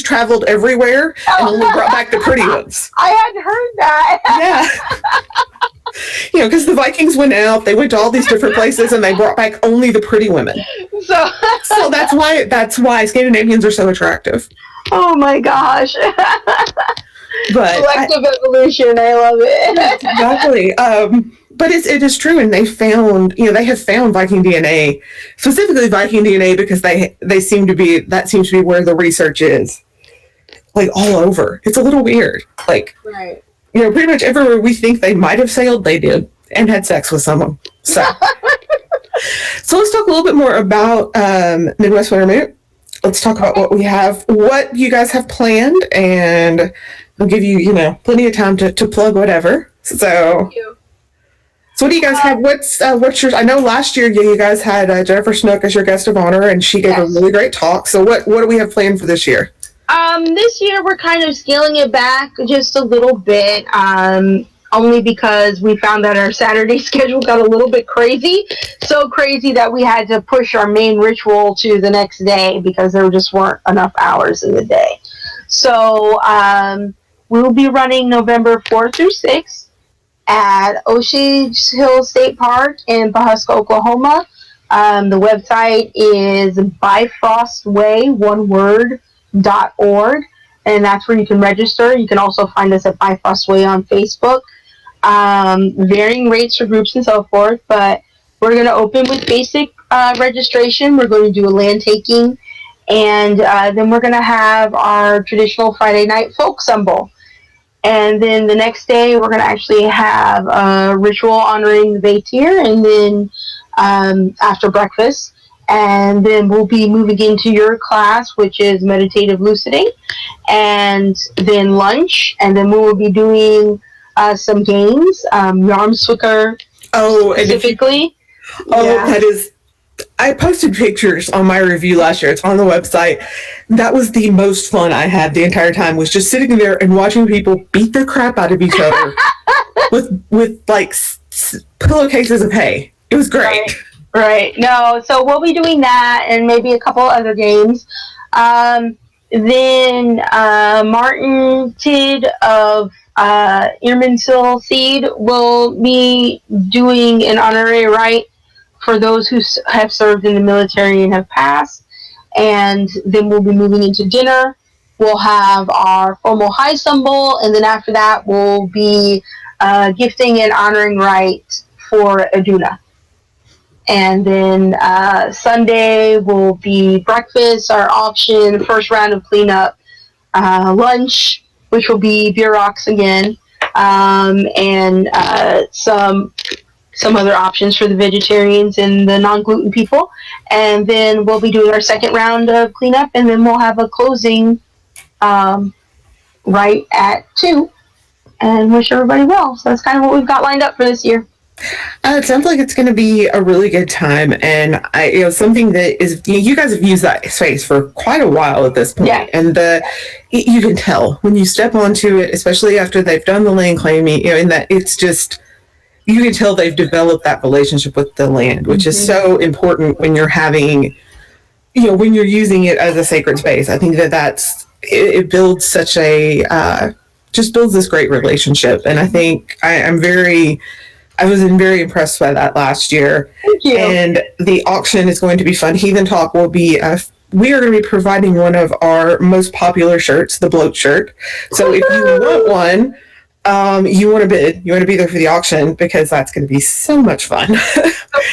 traveled everywhere and only brought back the pretty ones. I hadn't heard that. Yeah. Because the Vikings went out, they went to all these different places, and they brought back only the pretty women. So that's why Scandinavians are so attractive. Oh my gosh. But selective evolution, I love it. Exactly. But it is true, and they have found Viking DNA, specifically Viking DNA, because that seems to be where the research is, all over. It's a little weird. Right. Pretty much everywhere we think they might have sailed, they did, and had sex with someone. So let's talk a little bit more about Midwest Winter Moot. Let's talk about what you guys have planned, and I'll give you, plenty of time to plug whatever. So what do you guys have? What's your? I know last year you guys had Jennifer Snook as your guest of honor, and she gave a really great talk. So what do we have planned for this year? This year we're kind of scaling it back just a little bit, only because we found that our Saturday schedule got a little bit crazy. So crazy that we had to push our main ritual to the next day because there just weren't enough hours in the day. So we will be running November 4th through 6th at Osage Hill State Park in Pawhuska, Oklahoma. The website is byfrostway.org, and that's where you can register. You can also find us at Bifrostway on Facebook. Varying rates for groups and so forth, but we're going to open with basic registration. We're going to do a land taking, and then we're going to have our traditional Friday night folk stumble. And then the next day, we're going to actually have a ritual honoring the Baytier, and then after breakfast. And then we'll be moving into your class, which is meditative luciding, and then lunch. And then we will be doing some games, Yarmswicker specifically. That is... I posted pictures on my review last year. It's on the website. That was the most fun I had the entire time, was just sitting there and watching people beat the crap out of each other with pillowcases of hay. It was great. Right. No, so we'll be doing that and maybe a couple other games. Then Martin Tidd of Earmansill Seed will be doing an honorary rite for those who have served in the military and have passed. And then we'll be moving into dinner. we'll have our formal high stumble, and then after that, we'll be gifting and honoring right for Aduna. And then Sunday will be breakfast, our auction, first round of cleanup, lunch, which will be beer rocks again, and some other options for the vegetarians and the non-gluten people. And then we'll be doing our second round of cleanup, and then we'll have a closing right at 2, and wish everybody well. So that's kind of what we've got lined up for this year. It sounds like it's going to be a really good time, and something that is, you guys have used that space for quite a while at this point, and you can tell when you step onto it, especially after they've done the land claiming, and that it's just, you can tell they've developed that relationship with the land, which is so important when you're having, when you're using it as a sacred space. I think it builds such a just builds this great relationship, and I think I was very impressed by that last year. Thank you. And the auction is going to be fun. Heathen Talk will be, we are going to be providing one of our most popular shirts, the bloat shirt. So if you want one, you want to bid, you want to be there for the auction, because that's going to be so much fun. So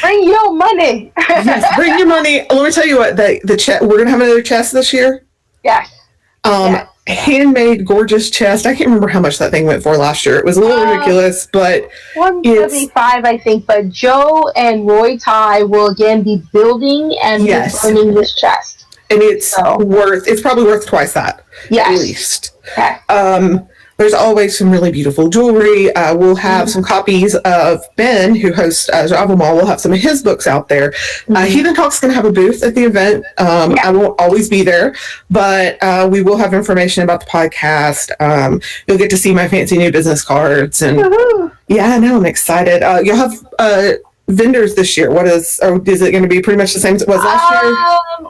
bring your money. Yes, bring your money. Let me tell you what, we're going to have another chest this year. Yes. Yes. Handmade, gorgeous chest. I can't remember how much that thing went for last year. It was a little ridiculous, but $175, I think. But Joe and Roy Ty will again be building and returning this chest, and it's probably worth twice that, at least. Okay. There's always some really beautiful jewelry. We'll have some copies of Ben, who hosts Java Mall. We'll have some of his books out there. Heathen Talk's going to have a booth at the event. I won't always be there, but we will have information about the podcast. You'll get to see my fancy new business cards. And I'm excited. You'll have vendors this year. Is it going to be pretty much the same as it was last year?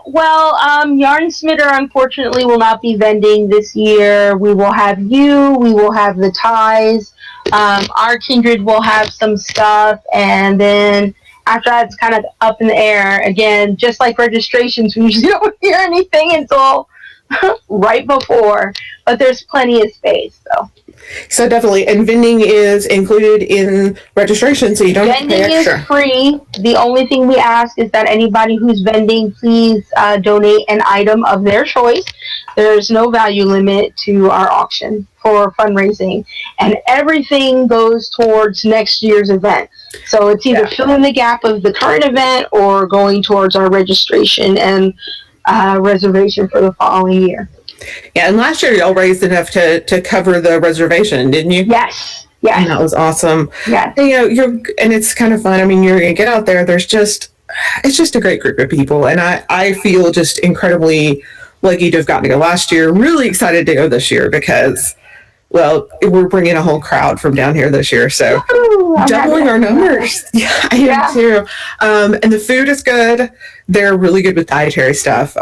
Yarnsmitter unfortunately will not be vending this year. We will have we will have the ties. Our Kindred will have some stuff, and then after that, it's kind of up in the air. Again, just like registrations, we usually don't hear anything until right before, but there's plenty of space, So definitely, and vending is included in registration, so you don't have to pay extra. Vending is free. The only thing we ask is that anybody who's vending, please donate an item of their choice. There's no value limit to our auction for fundraising, and everything goes towards next year's event. So it's either filling the gap of the current event or going towards our registration and reservation for the following year. Yeah, and last year y'all raised enough to cover the reservation, didn't you? Yes. And that was awesome. Yes. And, and it's kind of fun. I mean, you're gonna get out there. It's just a great group of people, and I feel just incredibly lucky to have gotten to go last year. Really excited to go this year because, we're bringing a whole crowd from down here this year, so doubling our numbers. Yeah, I am too. And the food is good. They're really good with dietary stuff.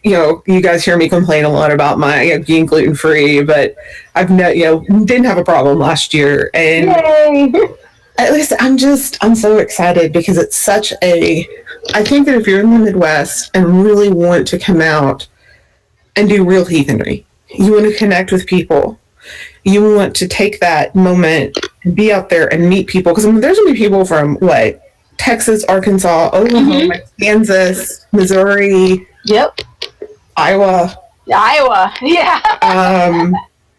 You guys hear me complain a lot about my being gluten free, but I've didn't have a problem last year, and at least I'm so excited because it's such a. I think that if you're in the Midwest and really want to come out and do real heathenry, you want to connect with people. You want to take that moment and be out there and meet people, because there's going to be people from Texas, Arkansas, Oklahoma, Kansas, Missouri, Iowa, yeah.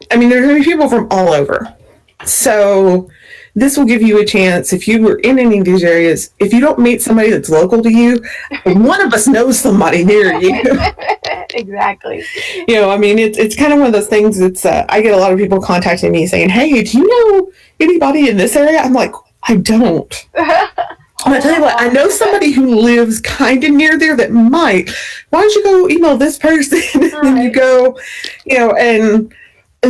There's going to be people from all over. So this will give you a chance, if you were in any of these areas, if you don't meet somebody that's local to you, one of us knows somebody near you. Exactly. It's kind of one of those things that's, I get a lot of people contacting me saying, hey, do you know anybody in this area? I'm like, I don't. I tell you what, I know somebody who lives kind of near there that might. Why don't you go email this person? And you go, and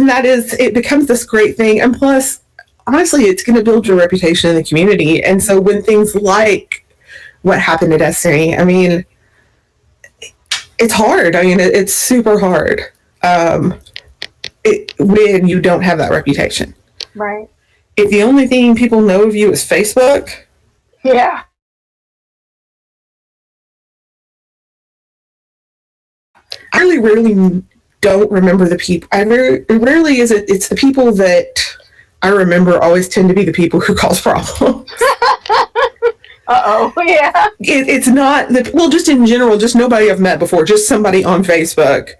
that is, it becomes this great thing. And plus, honestly, it's going to build your reputation in the community. And so when things like what happened at Destiny, it's hard. It's super hard when you don't have that reputation. Right. If the only thing people know of you is Facebook. Yeah. I really rarely don't remember the people. Rarely is it's the people that I remember always tend to be the people who cause problems. Yeah. It's not just in general, just nobody I've met before, just somebody on Facebook.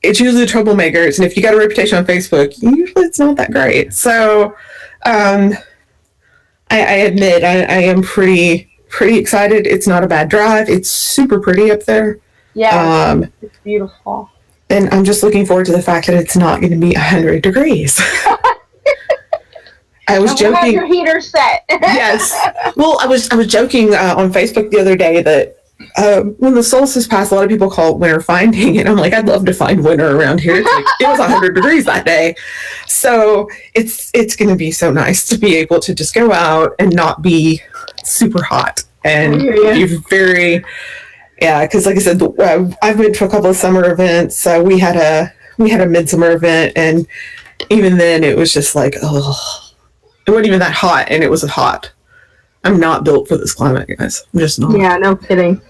It's usually the troublemakers, and if you got a reputation on Facebook, usually it's not that great. So, I admit I am pretty excited. It's not a bad drive. It's super pretty up there. Yeah, it's beautiful. And I'm just looking forward to the fact that it's not going to be 100 degrees. I was joking. Have your heater set. Yes. Well, I was joking on Facebook the other day that when the solstice passed, a lot of people call it winter finding, and I'm like, I'd love to find winter around here. It's like, it was 100 degrees that day, so it's going to be so nice to be able to just go out and not be super hot and be very, because like I said, I've been to a couple of summer events. We had a midsummer event, and even then it was just like, oh, it wasn't even that hot, and it was hot. I'm not built for this climate, guys. I'm just not. Yeah, no kidding.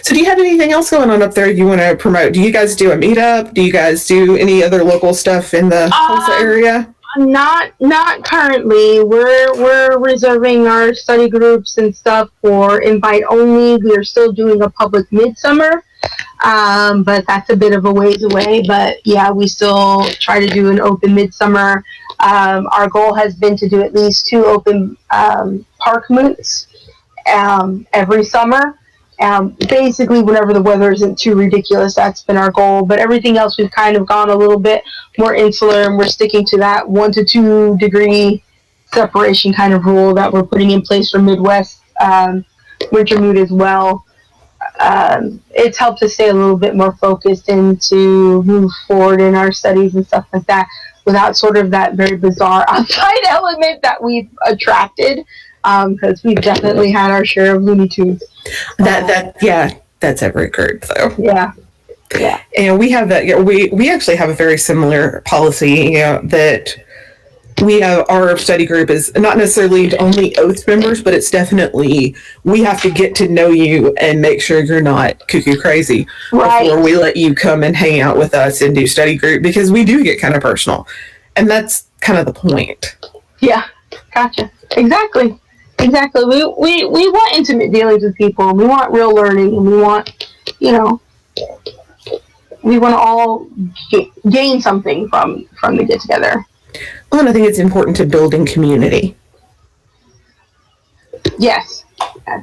So do you have anything else going on up there you want to promote? Do you guys do a meetup? Do you guys do any other local stuff in the Tulsa area? Not currently. We're reserving our study groups and stuff for invite only. We are still doing a public midsummer, but that's a bit of a ways away. But yeah, we still try to do an open midsummer. Our goal has been to do at least 2 open park moots every summer. Basically, whenever the weather isn't too ridiculous, that's been our goal. But everything else, we've kind of gone a little bit more insular, and we're sticking to that 1 to 2 degree separation kind of rule that we're putting in place for Midwest winter moot as well. It's helped us stay a little bit more focused and to move forward in our studies and stuff like that without sort of that very bizarre outside element that we've attracted, because we've definitely had our share of Looney Tunes. That's every group though. Yeah. And we have that. We actually have a very similar policy. That we have, our study group is not necessarily only oath members, but it's definitely, we have to get to know you and make sure you're not cuckoo crazy before we let you come and hang out with us and do study group, because we do get kind of personal, and that's kind of the point. Yeah, gotcha. Exactly. We want intimate dealings with people, and we want real learning, and we want, we want to all gain something from the get together. Well, and I think it's important to building community. Yes.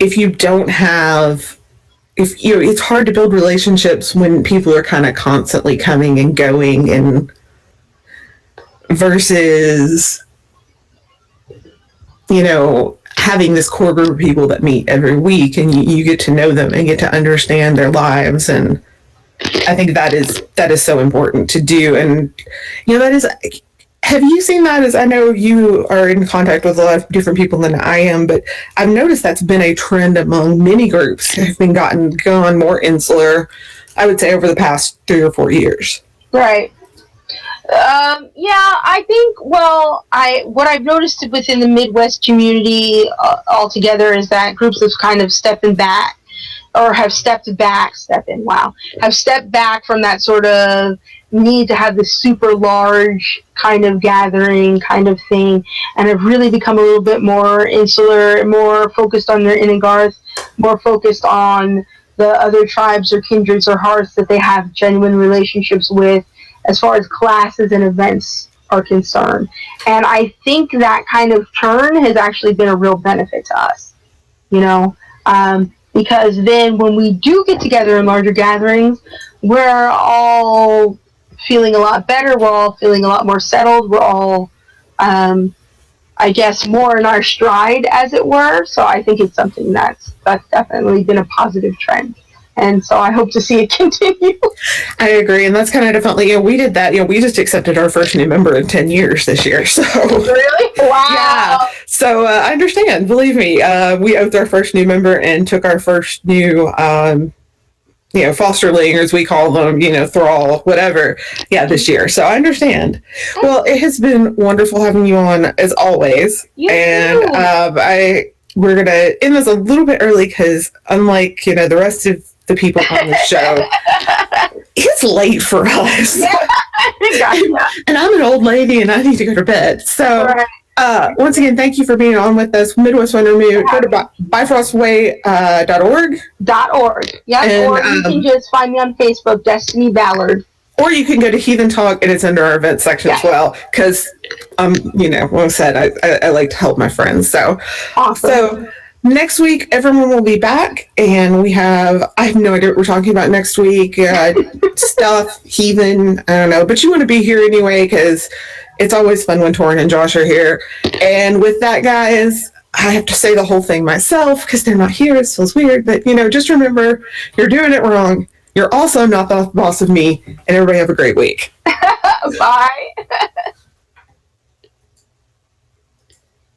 If you don't have, it's hard to build relationships when people are kind of constantly coming and going, and versus, having this core group of people that meet every week, and you get to know them and get to understand their lives. And I think that is so important to do. And, that is, have you seen that? As I know you are in contact with a lot of different people than I am, but I've noticed that's been a trend among many groups that have been gone more insular, I would say, over the past 3 or 4 years. Right. I think, what I've noticed within the Midwest community altogether is that groups have kind of stepped back from that sort of need to have this super large kind of gathering kind of thing, and have really become a little bit more insular, more focused on their Innigarth, more focused on the other tribes or kindreds or hearths that they have genuine relationships with as far as classes and events are concerned. And I think that kind of turn has actually been a real benefit to us, because then when we do get together in larger gatherings, we're all feeling a lot better, we're all feeling a lot more settled, we're all, I guess, more in our stride, as it were. So I think it's something that's definitely been a positive trend. And so I hope to see it continue. I agree. And that's kind of definitely, we did that. We just accepted our first new member in 10 years this year. So really? Wow. Yeah. So I understand. Believe me, we oathed our first new member and took our first new, fosterling, as we call them, thrall, whatever. Yeah, this year. So I understand. Well, it has been wonderful having you on, as always. You and we're going to end this a little bit early because, unlike, the rest of the people on the show, it's late for us. Gotcha. And I'm an old lady and I need to go to bed. So once again, thank you for being on with us. Midwest Winter Mood. Go to bifrostway.org. .org. Yeah, And, or you can just find me on Facebook, Destiny Ballard. Or you can go to Heathen Talk, and it's under our event section as well. Because, like I said, I like to help my friends. So, Awesome. So next week, everyone will be back, and I have no idea what we're talking about next week. Stuff, Heathen, I don't know. But you want to be here anyway, because it's always fun when Torrin and Josh are here. And with that, guys, I have to say the whole thing myself, because they're not here. It feels weird. But, just remember, you're doing it wrong. You're also not the boss of me, and everybody have a great week. Bye.